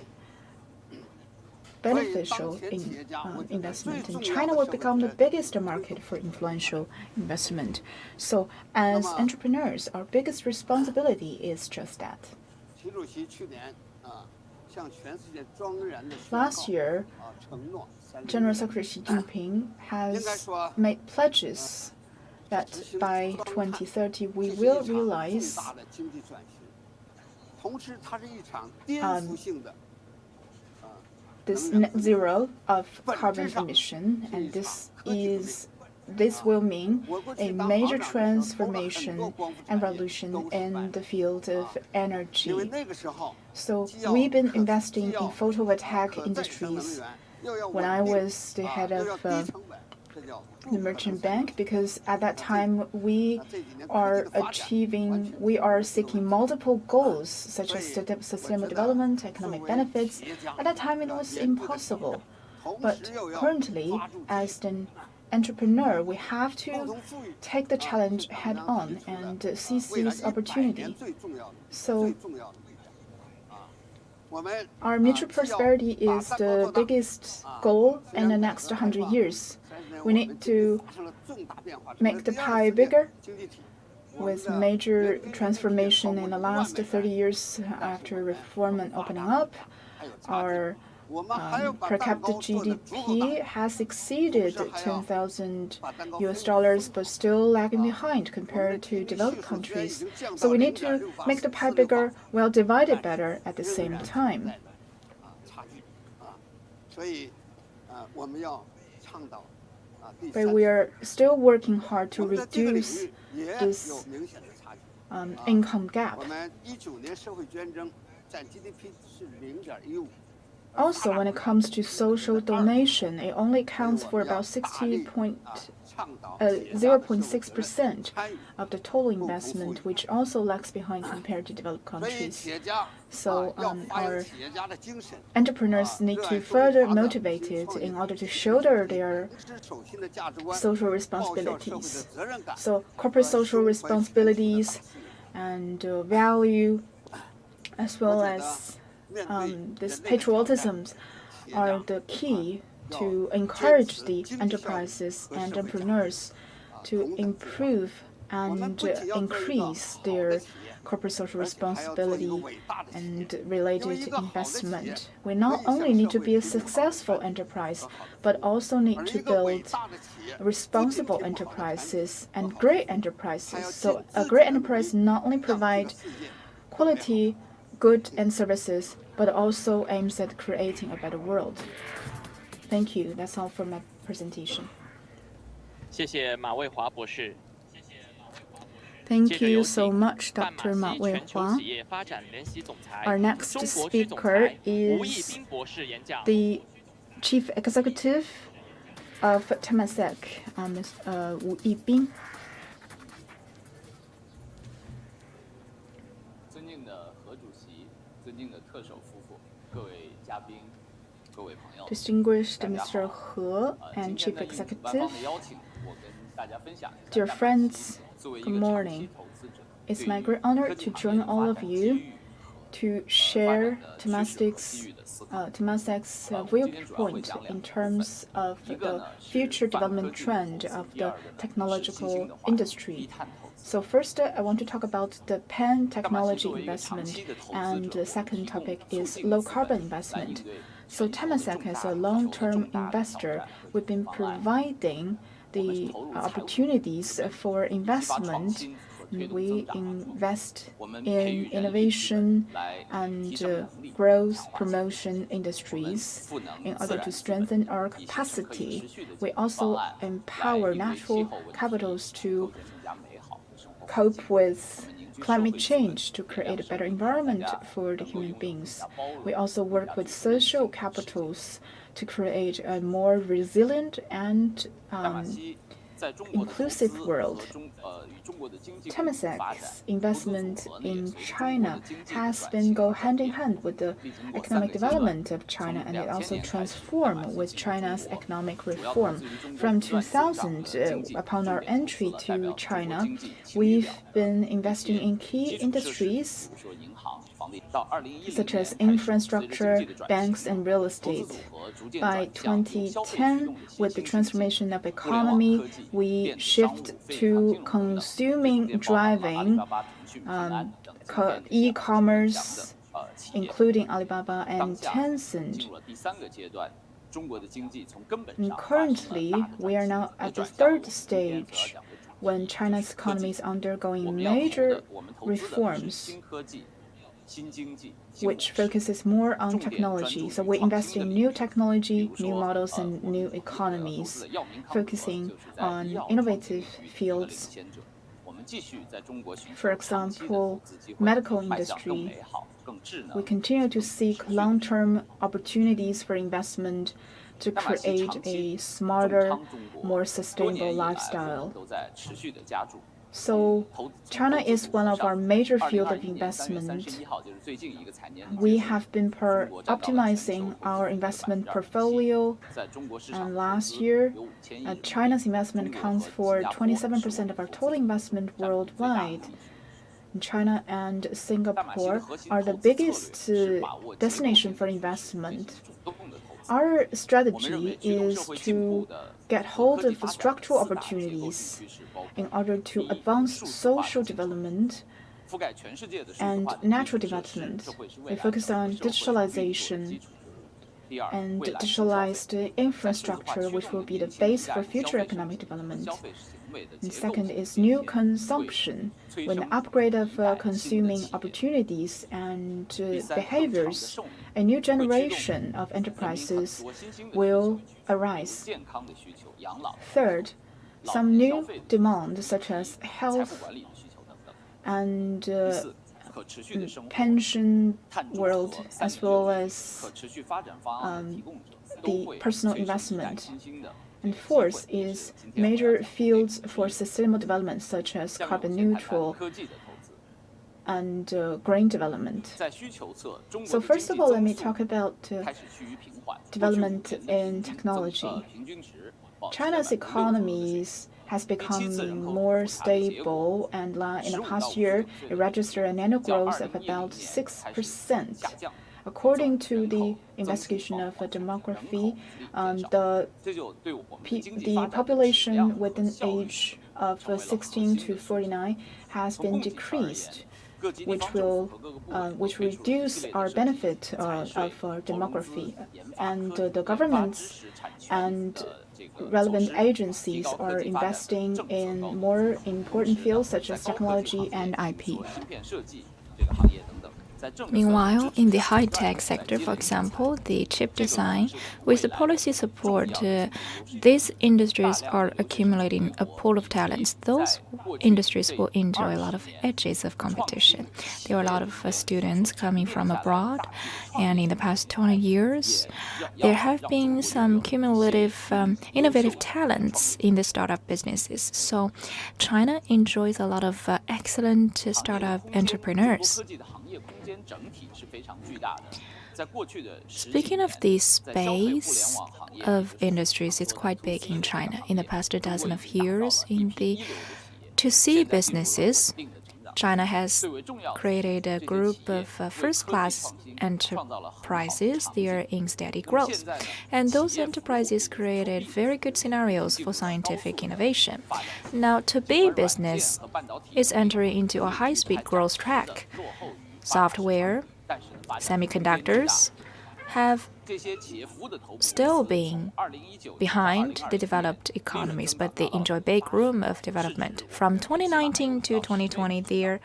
beneficial investment. And China will become the biggest market for influential investment. So as entrepreneurs, our biggest responsibility is just that. Last year, General Secretary Xi Jinping has made pledges that by 2030 we will realize this net zero of carbon emission, and this will mean a major transformation and revolution in the field of energy. So we've been investing in photovoltaic industries when I was the head of the merchant bank, because at that time we are seeking multiple goals such as sustainable development, economic benefits. At that time it was impossible. But currently, as an entrepreneur, we have to take the challenge head on and seize this opportunity. So our mutual prosperity is the biggest goal in the next 100 years. We need to make the pie bigger with major transformation in the last 30 years after reform and opening up. Our per capita GDP has exceeded $10,000, but still lagging behind compared to developed countries. So we need to make the pie bigger while divide it better at the same time. But we are still working hard to reduce this income gap. Also, when it comes to social donation, it only accounts for about 0.6% of the total investment, which also lags behind compared to developed countries. So our entrepreneurs need to further motivate it in order to shoulder their social responsibilities. So corporate social responsibilities and value, as well as this patriotism, are the key to encourage the enterprises and entrepreneurs to improve and increase their corporate social responsibility and related investment. We not only need to be a successful enterprise, but also need to build responsible enterprises and great enterprises. So a great enterprise not only provides quality goods and services, but also aims at creating a better world. Thank you. That's all for my presentation. Thank you so much, Dr. Ma Weihua. Our next speaker is the Chief Executive of Temasek, Ms. Wu Yibing. Distinguished Mr. He and Chief Executive, dear friends, good morning. It's my great honor to join all of you to share Temasek's viewpoint in terms of the future development trend of the technological industry. So first, I want to talk about the pan-technology investment, and the second topic is low-carbon investment. So Temasek, as a long-term investor, we've been providing the opportunities for investment. We invest in innovation and growth promotion industries in order to strengthen our capacity. We also empower natural capitals to cope with climate change to create a better environment for the human beings. We also work with social capitals to create a more resilient and inclusive world. Temasek's investment in China has been go hand in hand with the economic development of China, and it also transformed with China's economic reform. From 2000, upon our entry to China, we've been investing in key industries such as infrastructure, banks, and real estate. By 2010, with the transformation of economy, we shift to consuming driving, e-commerce, including Alibaba and Tencent. And currently, we are now at the third stage when China's economy is undergoing major reforms. which focuses more on technology. So we invest in new technology, new models, and new economies, focusing on innovative fields. For example, medical industry. We continue to seek long-term opportunities for investment to create a smarter, more sustainable lifestyle. So China is one of our major fields of investment. We have been optimizing our investment portfolio, and last year, China's investment accounts for 27% of our total investment worldwide. China and Singapore are the biggest destination for investment. Our strategy is to get hold of the structural opportunities in order to advance social development and natural development. We focus on digitalization and digitalized infrastructure, which will be the base for future economic development. And second is new consumption. When the upgrade of consuming opportunities and behaviors, a new generation of enterprises will arise. Third, some new demands such as health and pension world, as well as the personal investment. And fourth is major fields for sustainable development, such as carbon neutral and green development. So first of all, let me talk about development in technology. China's economy has become more stable, and in the past year, it registered an annual growth of about 6%. According to the investigation of demography, the population within age of 16 to 49 has been decreased, which reduce our benefit of demography. And the governments and relevant agencies are investing in more important fields such as technology and IP. Meanwhile, in the high-tech sector, for example, the chip design, with the policy support, these industries are accumulating a pool of talents. Those industries will enjoy a lot of edges of competition. There are a lot of students coming from abroad, and in the past 20 years, there have been some cumulative innovative talents in the startup businesses. So China enjoys a lot of excellent startup entrepreneurs. Speaking of the space of industries, it's quite big in China. In the past dozen of years, in the 2C businesses, China has created a group of first-class enterprises. They are in steady growth. And those enterprises created very good scenarios for scientific innovation. Now, 2B business is entering into a high-speed growth track. Software, semiconductors have still been behind the developed economies, but they enjoy big room of development. From 2019 to 2020, their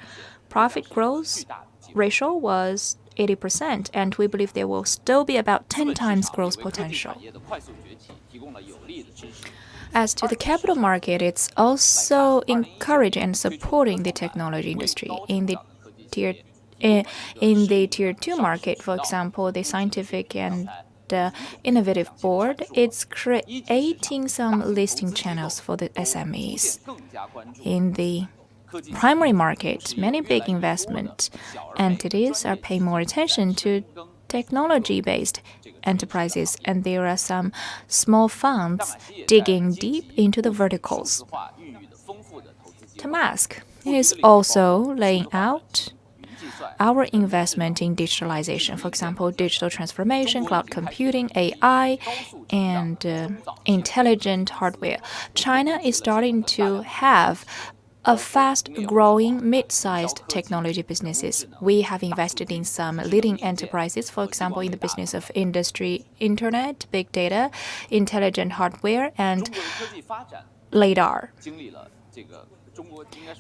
profit growth ratio was 80%, and we believe there will still be about 10 times growth potential. As to the capital market, it's also encouraging and supporting the technology industry. In the Tier 2 market, for example, the Scientific and Innovative Board, it's creating some listing channels for the SMEs. In the primary market, many big investment entities are paying more attention to technology-based enterprises, and there are some small funds digging deep into the verticals. Temasek is also laying out our investment in digitalization, for example, digital transformation, cloud computing, AI, and intelligent hardware. China is starting to have a fast-growing, mid-sized technology businesses. We have invested in some leading enterprises, for example, in the business of industry, internet, big data, intelligent hardware, and LiDAR.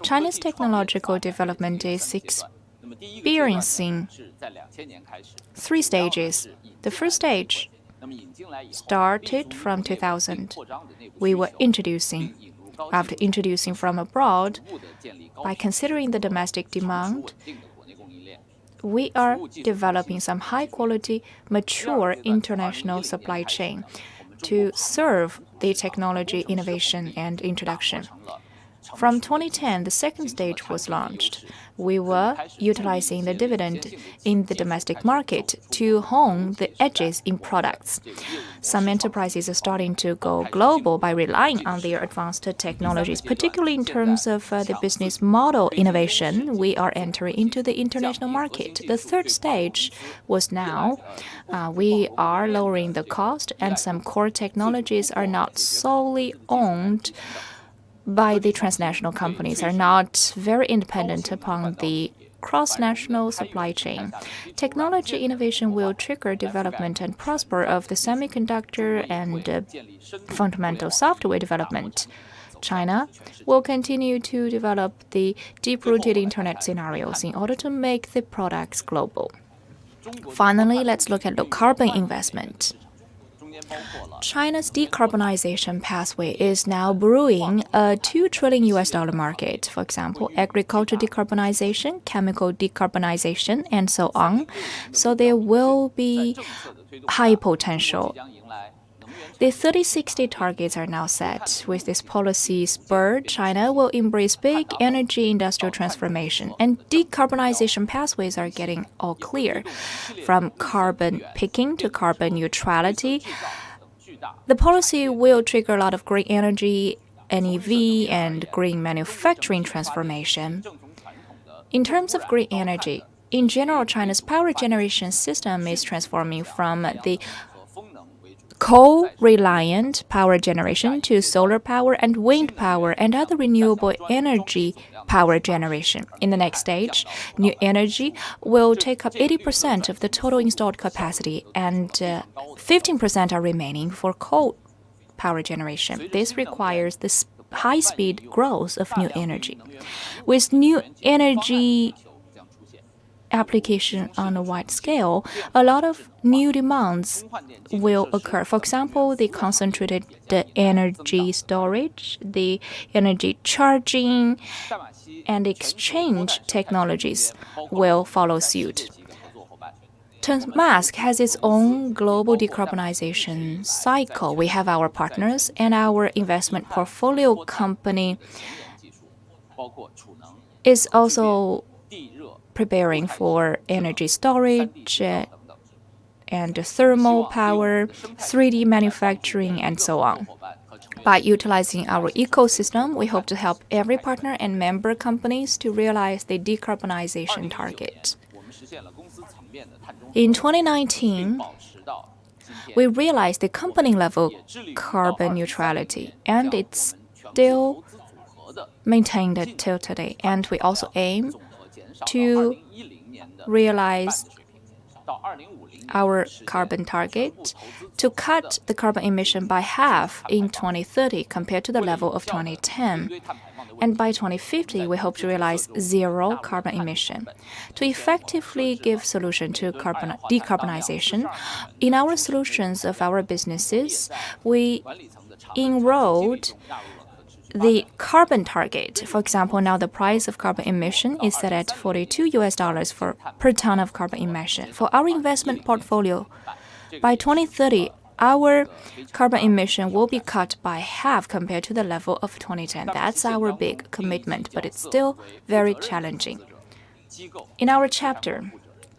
China's technological development is experiencing 3 stages. The first stage started from 2000. We were after introducing from abroad, by considering the domestic demand, we are developing some high-quality, mature international supply chain to serve the technology innovation and introduction. From 2010, the second stage was launched. We were utilizing the dividend in the domestic market to hone the edges in products. Some enterprises are starting to go global by relying on their advanced technologies, particularly in terms of the business model innovation. We are entering into the international market. The third stage was now we are lowering the cost, and some core technologies are not solely owned by the transnational companies, are not very independent upon the cross-national supply chain. Technology innovation will trigger development and prosper of the semiconductor and fundamental software development. China will continue to develop the deep-rooted internet scenarios in order to make the products global. Finally, let's look at low-carbon investment. China's decarbonization pathway is now brewing a $2 trillion market. For example, agriculture decarbonization, chemical decarbonization, and so on. So there will be high potential. The 30-60 targets are now set. With this policy spur, China will embrace big energy industrial transformation, and decarbonization pathways are getting all clear. From carbon picking to carbon neutrality, the policy will trigger a lot of green energy, NEV, and green manufacturing transformation. In terms of green energy, in general, China's power generation system is transforming from the coal-reliant power generation to solar power and wind power and other renewable energy power generation. In the next stage, new energy will take up 80% of the total installed capacity, and 15% are remaining for coal power generation. This requires the high-speed growth of new energy. With new energy application on a wide scale, a lot of new demands will occur. For example, the concentrated energy storage, the energy charging, and exchange technologies will follow suit. Musk has its own global decarbonization cycle. We have our partners, and our investment portfolio company is also preparing for energy storage and thermal power, 3D manufacturing, and so on. By utilizing our ecosystem, we hope to help every partner and member companies to realize the decarbonization target. In 2019, we realized the company-level carbon neutrality, and it's still maintained till today. And we also aim to realize our carbon target to cut the carbon emission by half in 2030 compared to the level of 2010. And by 2050, we hope to realize zero carbon emission. To effectively give solution to decarbonization, in our solutions of our businesses, we enrolled the carbon target. For example, now the price of carbon emission is set at $42 per ton of carbon emission. For our investment portfolio, by 2030, our carbon emission will be cut by half compared to the level of 2010. That's our big commitment, but it's still very challenging. In our chapter,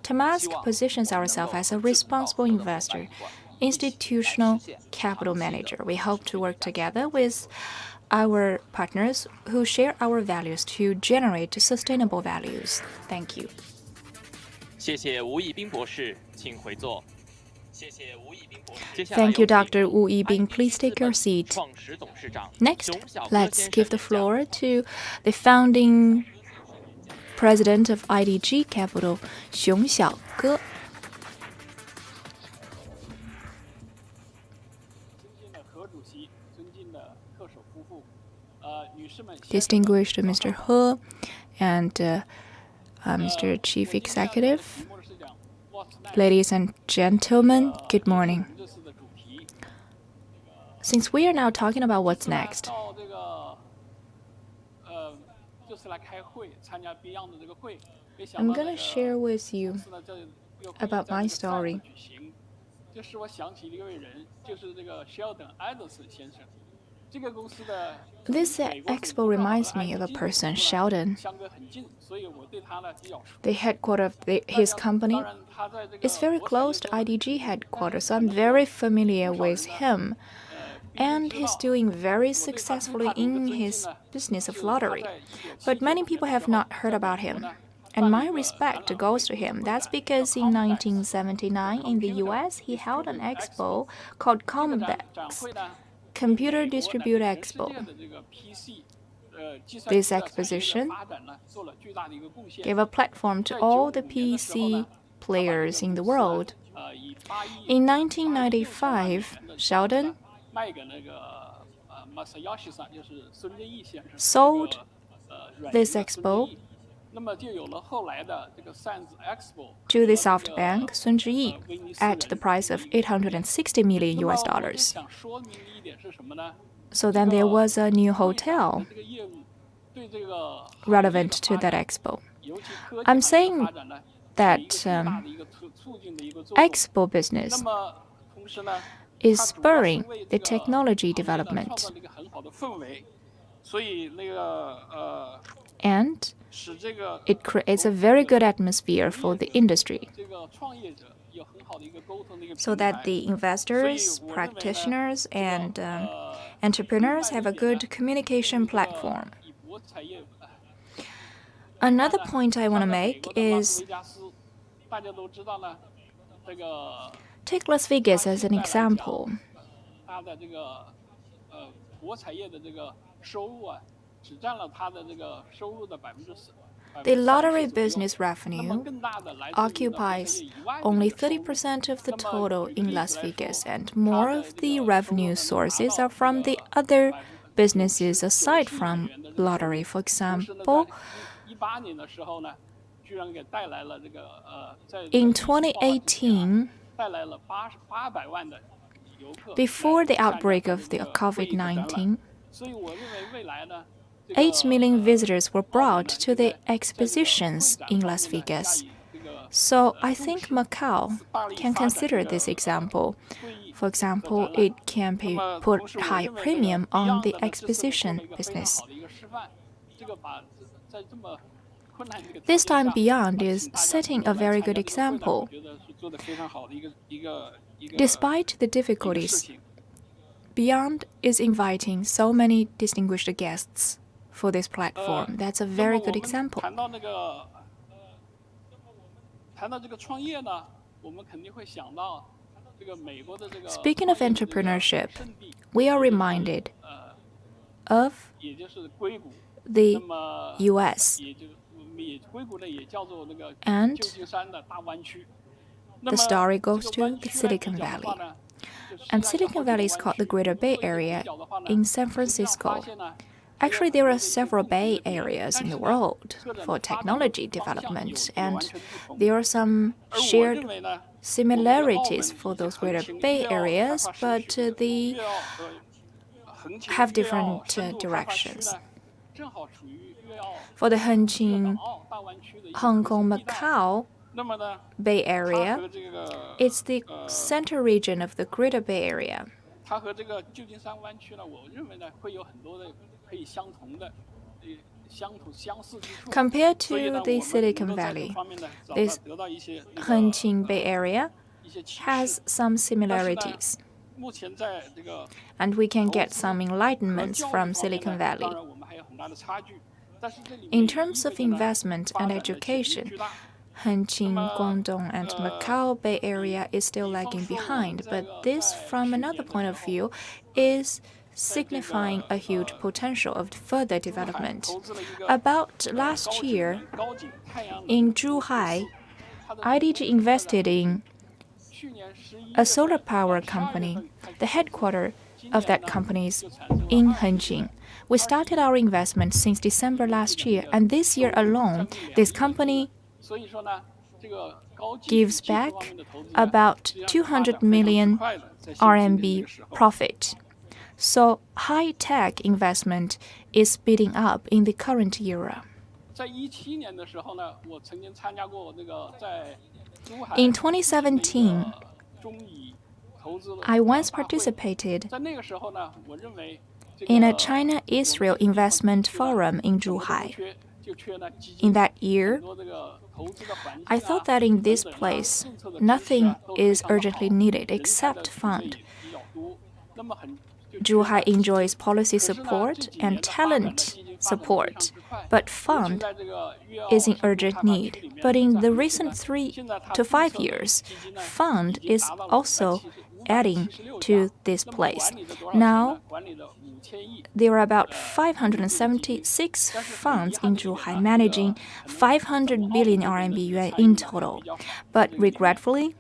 Temasek positions ourselves as a responsible investor, institutional capital manager. We hope to work together with our partners who share our values to generate sustainable values. Thank you. 谢谢吴义斌博士，请回座。 Thank you, Dr. Wu Yibing. Please take your seat. Next, let's give the floor to the founding president of IDG Capital, Xiong Xiaoge. Distinguished Mr. He and Mr. Chief Executive, ladies and gentlemen, good morning. Since we are now talking about what's next, I'm going to share with you about my story. This expo reminds me of a person, Sheldon. The headquarters of his company is very close to IDG headquarters, so I'm very familiar with him. And he's doing very successfully in his business of lottery. But many people have not heard about him. And my respect goes to him. That's because in 1979 in the US, he held an expo called COMDEX, Computer Distributed Expo. This exposition gave a platform to all the PC players in the world. In 1995, Sheldon sold this expo to the SoftBank Sun Zhiyi at the price of $860 million US. So then there was a new hotel relevant to that expo. I'm saying that expo business is spurring the technology development. And it creates a very good atmosphere for the industry, so that the investors, practitioners, and entrepreneurs have a good communication platform. Another point I want to make is, take Las Vegas as an example. The lottery business revenue occupies only 30% of the total in Las Vegas, and more of the revenue sources are from the other businesses aside from lottery. For example, in 2018, before the outbreak of the COVID-19, 8 million visitors were brought to the expositions in Las Vegas. So I think Macau can consider this example. For example, it can put high premium on the exposition business. This time Beyond is setting a very good example. Despite the difficulties, Beyond is inviting so many distinguished guests for this platform. That's a very good example. Speaking of entrepreneurship, we are reminded of the US. And the story goes to the Silicon Valley. And Silicon Valley is called the Greater Bay Area in San Francisco. Actually, there are several Bay Areas in the world for technology development, and there are some shared similarities for those Greater Bay Areas, but they have different directions. For the Hengqin, Hong Kong, Macau Bay Area, it's the center region of the Greater Bay Area. Compared to the Silicon Valley, this Hengqin Bay Area has some similarities, and we can get some enlightenments from Silicon Valley. In terms of investment and education, Hengqin, Guangdong, and Macau Bay Area is still lagging behind, but this, from another point of view, is signifying a huge potential of further development. About last year, in Zhuhai, IDG invested in a solar power company. The headquarters of that company is in Hengqin. We started our investment since December last year, and this year alone, this company gives back about 200 million RMB profit. So high-tech investment is speeding up in the current era. In 2017, I once participated in a China-Israel investment forum in Zhuhai. In that year, I thought that in this place, nothing is urgently needed except fund. Zhuhai enjoys policy support and talent support, but fund is in urgent need. But in the recent 3 to 5 years, fund is also adding to this place. Now, there are about 576 funds in Zhuhai managing 500 billion RMB yuan in total. But regretfully,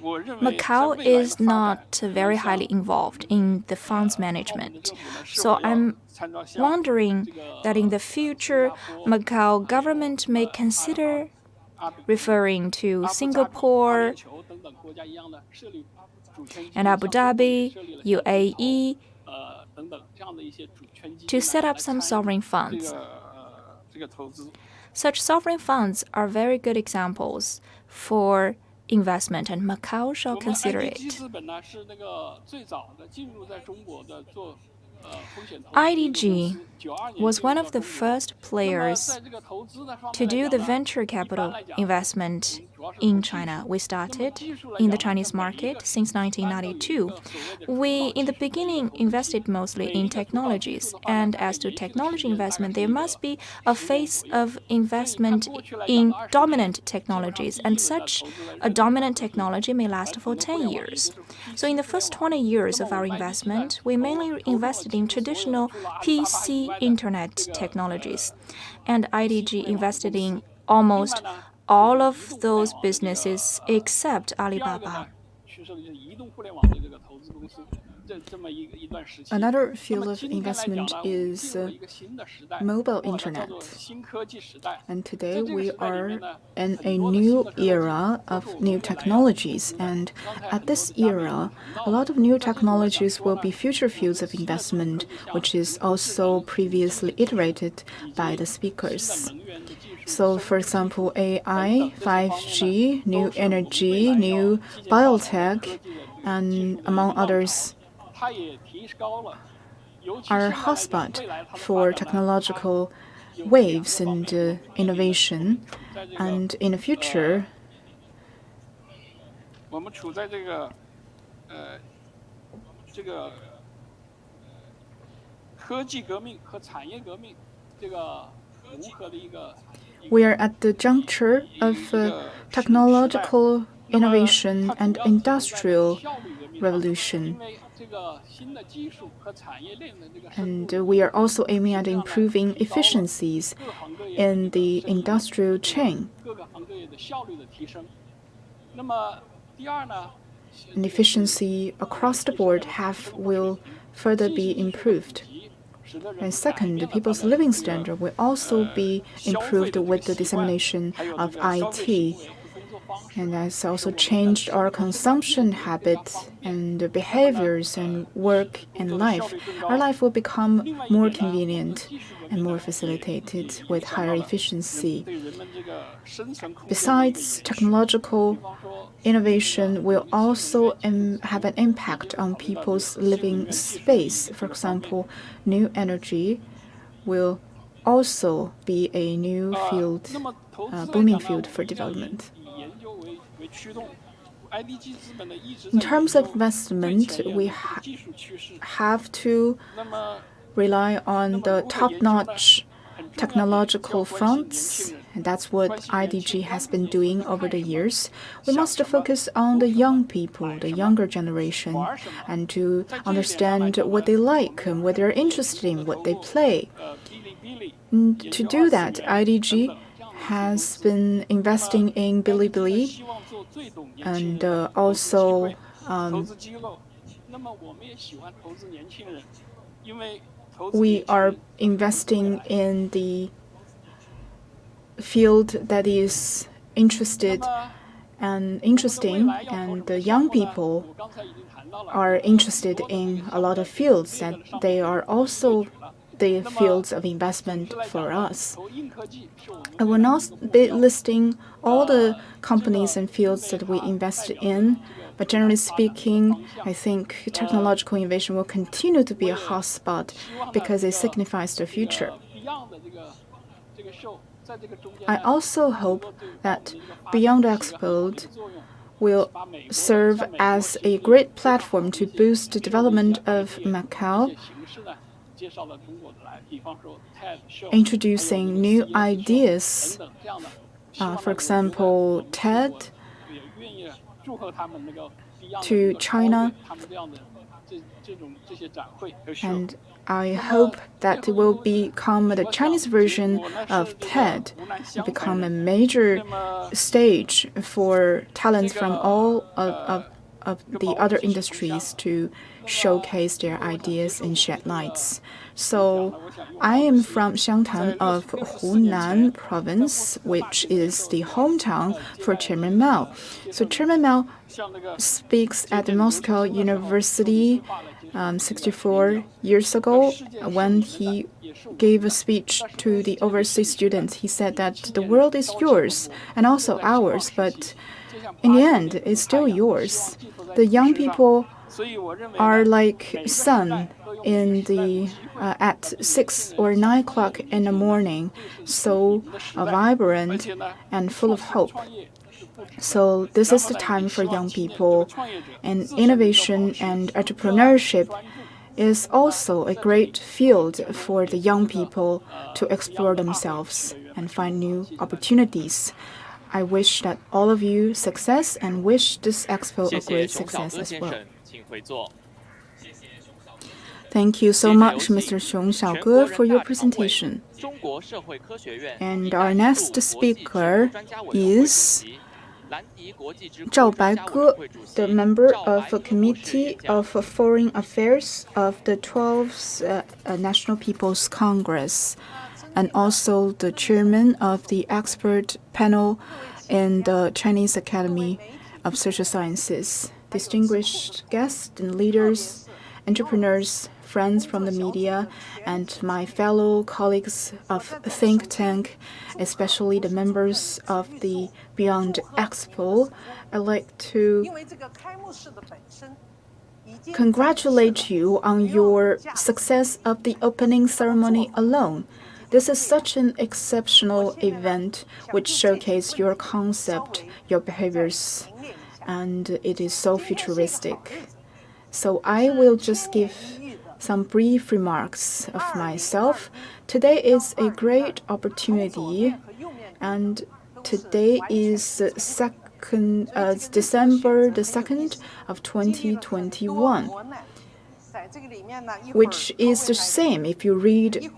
Macau is not very highly involved in the funds management. So I'm wondering that in the future, Macau government may consider referring to Singapore and Abu Dhabi, UAE, to set up some sovereign funds. Such sovereign funds are very good examples for investment, and Macau shall consider it. IDG was one of the first players to do the venture capital investment in China. We started in the Chinese market since 1992. We, in the beginning, invested mostly in technologies. And as to technology investment, there must be a phase of investment in dominant technologies. And such a dominant technology may last for 10 years. So in the first 20 years of our investment, we mainly invested in traditional PC internet technologies. And IDG invested in almost all of those businesses except Alibaba. Another field of investment is mobile internet. And today we are in a new era of new technologies. And at this era, a lot of new technologies will be future fields of investment, which is also previously iterated by the speakers. So, for example, AI, 5G, new energy, new biotech, and among others, are hotspot for technological waves and innovation. And in the future, we are at the juncture of technological innovation and industrial revolution. And we are also aiming at improving efficiencies in the industrial chain. And efficiency across the board will further be improved. And second, people's living standard will also be improved with the dissemination of IT. And that's also changed our consumption habits and behaviors and work and life. Our life will become more convenient and more facilitated with higher efficiency. Besides, technological innovation will also have an impact on people's living space. For example, new energy will also be a new field, booming field for development. In terms of investment, we have to rely on the top-notch technological fronts, and that's what IDG has been doing over the years. We must focus on the young people, the younger generation, and to understand what they like and what they're interested in, what they play. And to do that, IDG has been investing in Bilibili and also we are investing in the field that is interesting, and the young people are interested in a lot of fields, that they are also the fields of investment for us. I will not be listing all the companies and fields that we invest in, but generally speaking, I think technological innovation will continue to be a hotspot because it signifies the future. I also hope that Beyond Expo will serve as a great platform to boost the development of Macau, introducing new ideas, for example, TED to China. And I hope that it will become the Chinese version of TED, become a major stage for talents from all of the other industries to showcase their ideas and shed lights. So I am from Xiangtan of Hunan province, which is the hometown for Chairman Mao. So Chairman Mao speaks at the Moscow University 64 years ago. When he gave a speech to the overseas students, he said that the world is yours and also ours, but in the end, it's still yours. The young people are like sun in the at 6 or 9 o'clock in the morning, so vibrant and full of hope. So this is the time for young people, and innovation and entrepreneurship is also a great field for the young people to explore themselves and find new opportunities. I wish that all of you success and wish this expo a great success as well. Thank you so much, Mr. Xiong Xiaoge, for your presentation. And our next speaker is Zhao Baige, the member of a Committee of Foreign Affairs of the 12th National People's Congress, and also the chairman of the expert panel in the Chinese Academy of Social Sciences. Distinguished guests and leaders, entrepreneurs, friends from the media, and my fellow colleagues of think tank, especially the members of the Beyond Expo, I'd like to congratulate you on your success of the opening ceremony alone. This is such an exceptional event which showcases your concept, your behaviors, and it is so futuristic. So I will just give some brief remarks of myself. Today is a great opportunity, and today is December the 2nd of 2021, which is the same if you read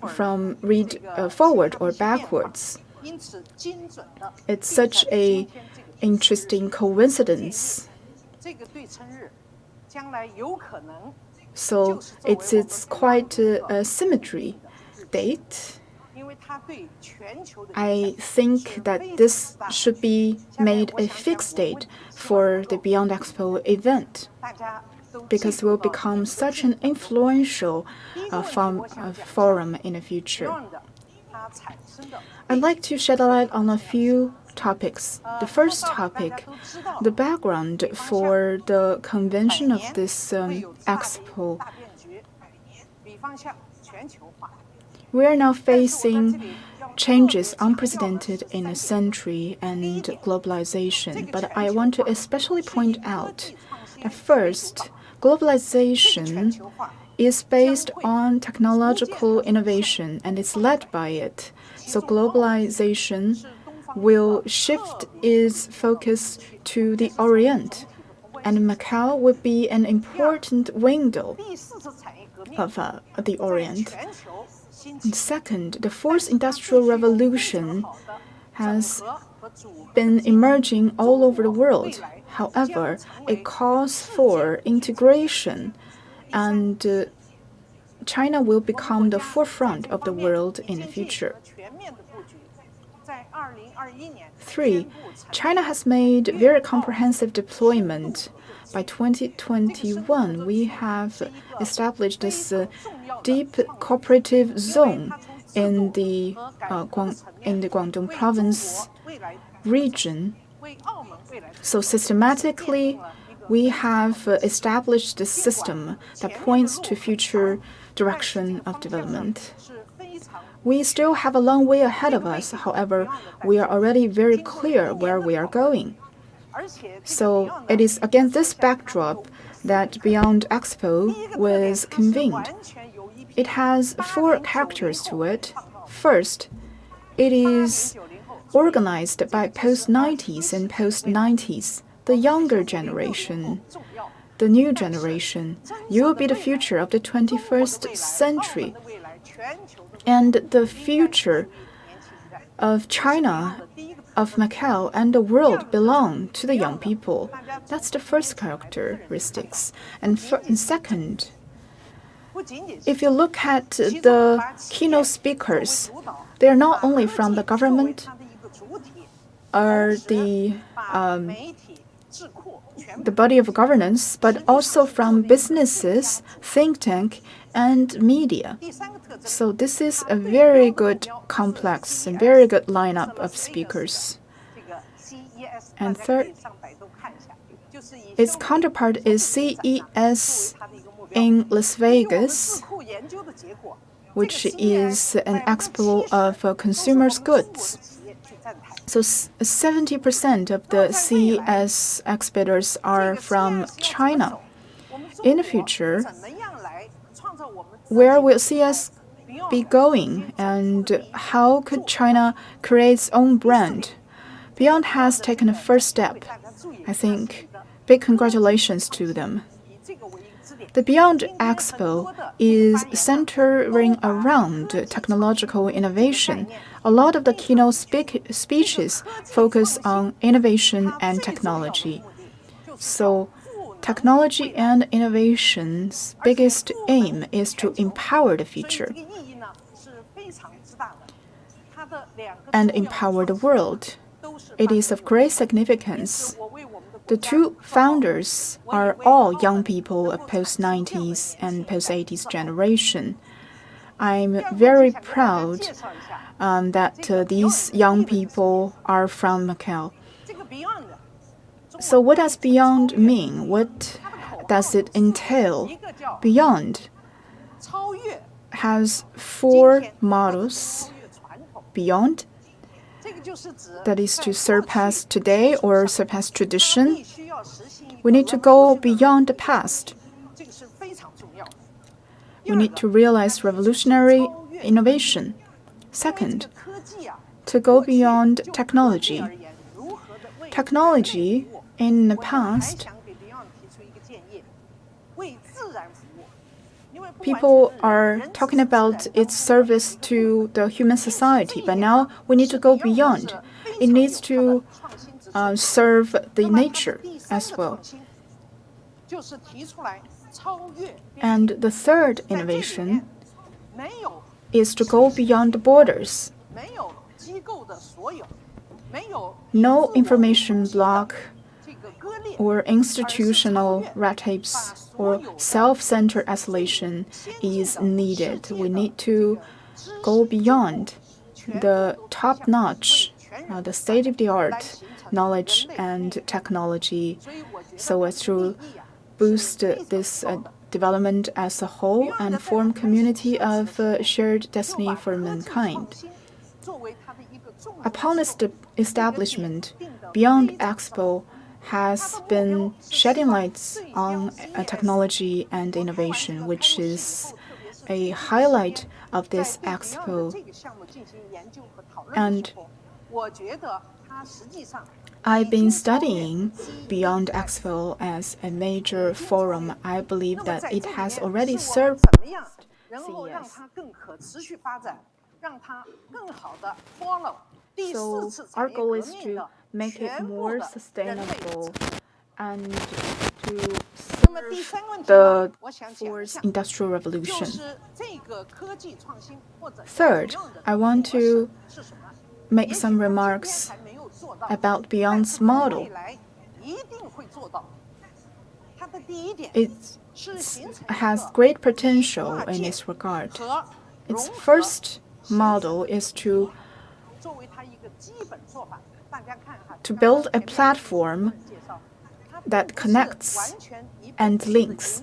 forward or backwards. It's such a interesting coincidence. So it's quite a symmetry date. I think that this should be made a fixed date for the Beyond Expo event, because it will become such an influential forum in the future. I'd like to shed a light on a few topics. The first topic, the background for the convention of this expo. We are now facing changes unprecedented in a century and globalization, but I want to especially point out that first, globalization is based on technological innovation and is led by it. So globalization will shift its focus to the Orient, and Macau will be an important window of the Orient. And second, the fourth industrial revolution has been emerging all over the world. However, it calls for integration, and China will become the forefront of the world in the future. 3. China has made very comprehensive deployment. By 2021, we have established this deep cooperative zone in the Guangdong province region. So systematically, we have established a system that points to future direction of development. We still have a long way ahead of us. However, we are already very clear where we are going. So it is against this backdrop that Beyond Expo was convened. It has 4 characters to it. First, it is organized by post-90s and post-90s, the younger generation, the new generation. You will be the future of the 21st century. And the future of China, of Macau, and the world belong to the young people. That's the first characteristics. And second, if you look at the keynote speakers, they are not only from the government or the body of governance, but also from businesses, think tank, and media. So this is a very good complex and very good lineup of speakers. And third, its counterpart is CES in Las Vegas, which is an expo of consumers' goods. So 70% of the CES exhibitors are from China. In the future, where will CES be going, and how could China create its own brand? Beyond has taken a first step. I think big congratulations to them. The Beyond Expo is centering around technological innovation. A lot of the keynote speeches focus on innovation and technology. So technology and innovation's biggest aim is to empower the future and empower the world. It is of great significance. The 2 founders are all young people of post-90s and post-80s generation. I'm very proud that these young people are from Macau. So what does Beyond mean? What does it entail? Beyond has 4 models. Beyond, that is to surpass today or surpass tradition. We need to go beyond the past. We need to realize revolutionary innovation. Second, to go beyond technology. Technology in the past, people are talking about its service to the human society, but now we need to go beyond. It needs to serve the nature as well. And the third innovation is to go beyond the borders. No information block or institutional red tapes or self-centered isolation is needed. We need to go beyond the top-notch, the state-of-the-art knowledge and technology so as to boost this development as a whole and form community of shared destiny for mankind. Upon its establishment, Beyond Expo has been shedding lights on technology and innovation, which is a highlight of this expo. And I've been studying Beyond Expo as a major forum. I believe that it has already surpassed CES. So our goal is to make it more sustainable and to serve the fourth industrial revolution. Third, I want to make some remarks about Beyond's model. It has great potential in this regard. Its first model is to build a platform that connects and links.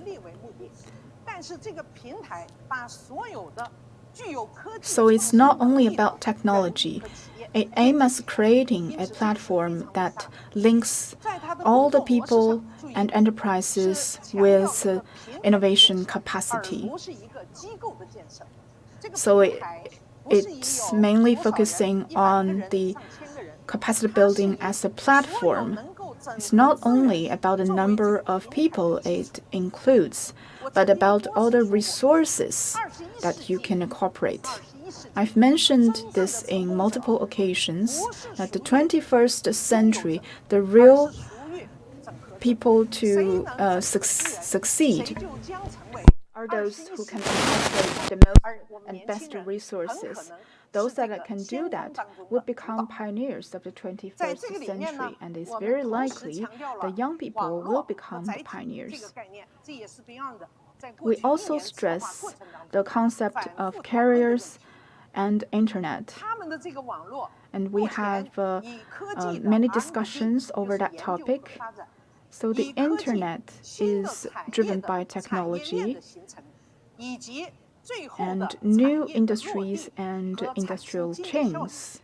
So it's not only about technology. It aims at creating a platform that links all the people and enterprises with innovation capacity. So it's mainly focusing on the capacity building as a platform. It's not only about the number of people it includes, but about all the resources that you can incorporate. I've mentioned this in multiple occasions, that the 21st century, the real people to succeed are those who can incorporate the most and best resources. Those that can do that would become pioneers of the 21st century, and it's very likely the young people will become the pioneers. We also stress the concept of carriers and internet. And we have many discussions over that topic. So the internet is driven by technology, and new industries and industrial chains.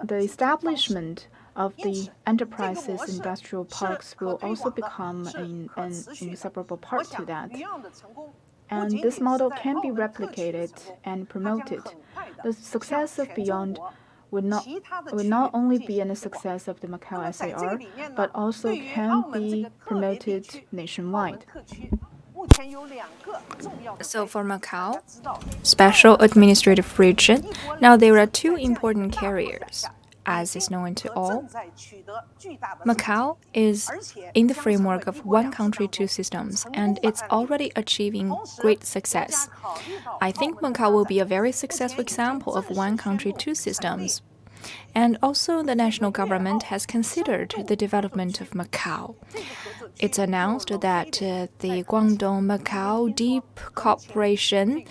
The establishment of the enterprises industrial parks will also become an inseparable part to that. And this model can be replicated and promoted. The success of Beyond would not only be a success of the Macau SAR, but also can be promoted nationwide. So for Macau, Special Administrative Region, now there are two important carriers, as is known to all. Macau is in the framework of one country, two systems, and it's already achieving great success. I think Macau will be a very successful example of one country, two systems. And also the national government has considered the development of Macau. It's announced that the Guangdong-Macau Deep Cooperation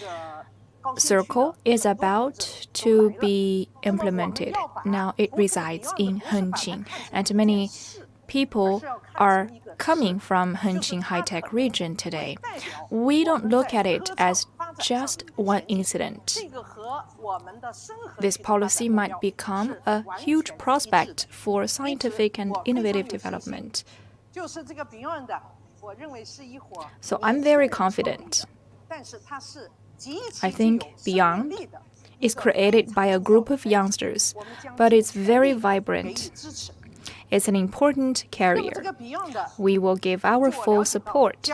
Circle is about to be implemented. Now it resides in Hengqin, and many people are coming from Hengqin high-tech region today. We don't look at it as just one incident. This policy might become a huge prospect for scientific and innovative development. So I'm very confident. I think Beyond is created by a group of youngsters, but it's very vibrant. It's an important carrier. We will give our full support.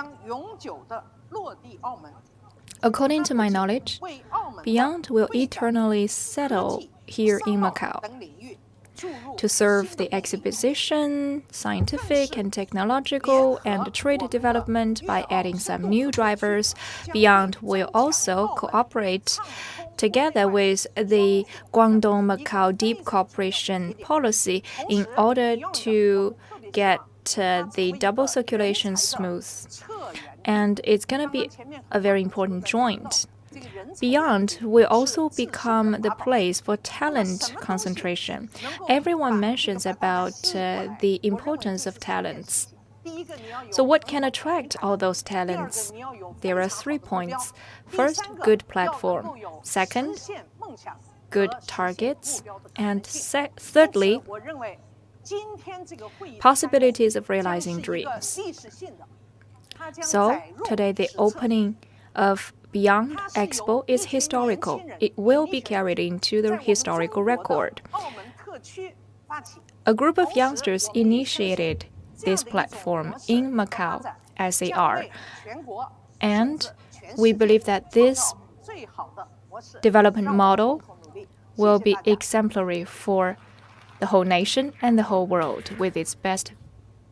According to my knowledge, Beyond will eternally settle here in Macau to serve the exhibition, scientific and technological, and trade development by adding some new drivers. Beyond will also cooperate together with the Guangdong-Macau Deep Cooperation Policy in order to get the double circulation smooth. And it's going to be a very important joint. Beyond will also become the place for talent concentration. Everyone mentions about the importance of talents. So what can attract all those talents? There are 3 points. First, good platform. Second, good targets. And thirdly, possibilities of realizing dreams. So today the opening of Beyond Expo is historical. It will be carried into the historical record. A group of youngsters initiated this platform in Macau SAR, and we believe that this development model will be exemplary for the whole nation and the whole world with its best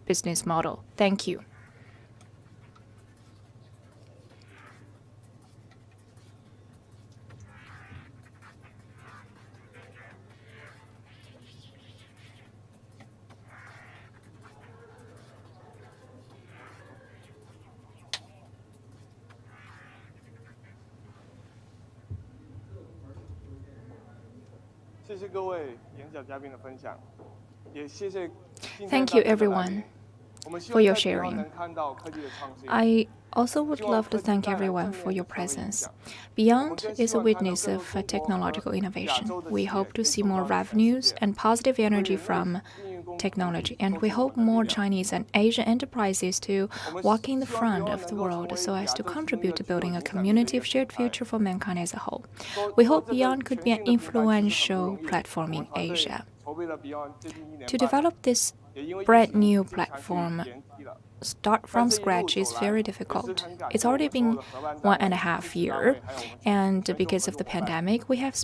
business model. Thank you. Thank you, everyone, for your sharing. I also would love to thank everyone for your presence. Beyond is a witness of technological innovation. We hope to see more revenues and positive energy from technology, and we hope more Chinese and Asian enterprises to walk in the front of the world so as to contribute to building a community of shared future for mankind as a whole. We hope Beyond could be an influential platform in Asia. To develop this brand new platform, start from scratch is very difficult. It's already been 1.5 years, and because of the pandemic, we have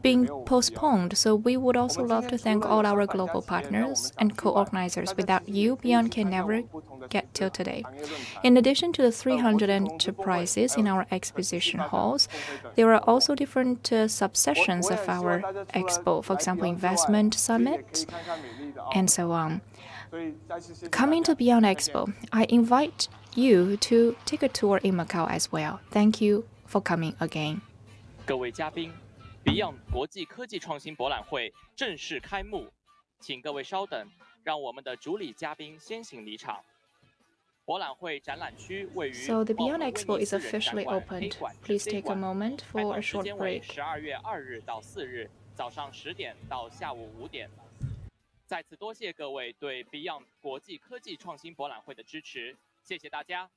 been postponed. So we would also love to thank all our global partners and co-organizers. Without you, Beyond can never get till today. In addition to the 300 enterprises in our exposition halls, there are also different subsections of our expo, for example, investment summit, and so on. Coming to Beyond Expo, I invite you to take a tour in Macau as well. Thank you for coming again. 各位嘉宾 ，Beyond 国际科技创新博览会正式开幕，请各位稍等，让我们的主礼嘉宾先行离场。博览会展览区位于 So the Beyond Expo is officially opened. Please take a moment for a short break. 12月2日到4日早上10点到下午5点。再次多谢各位对 Beyond 国际科技创新博览会的支持，谢谢大家。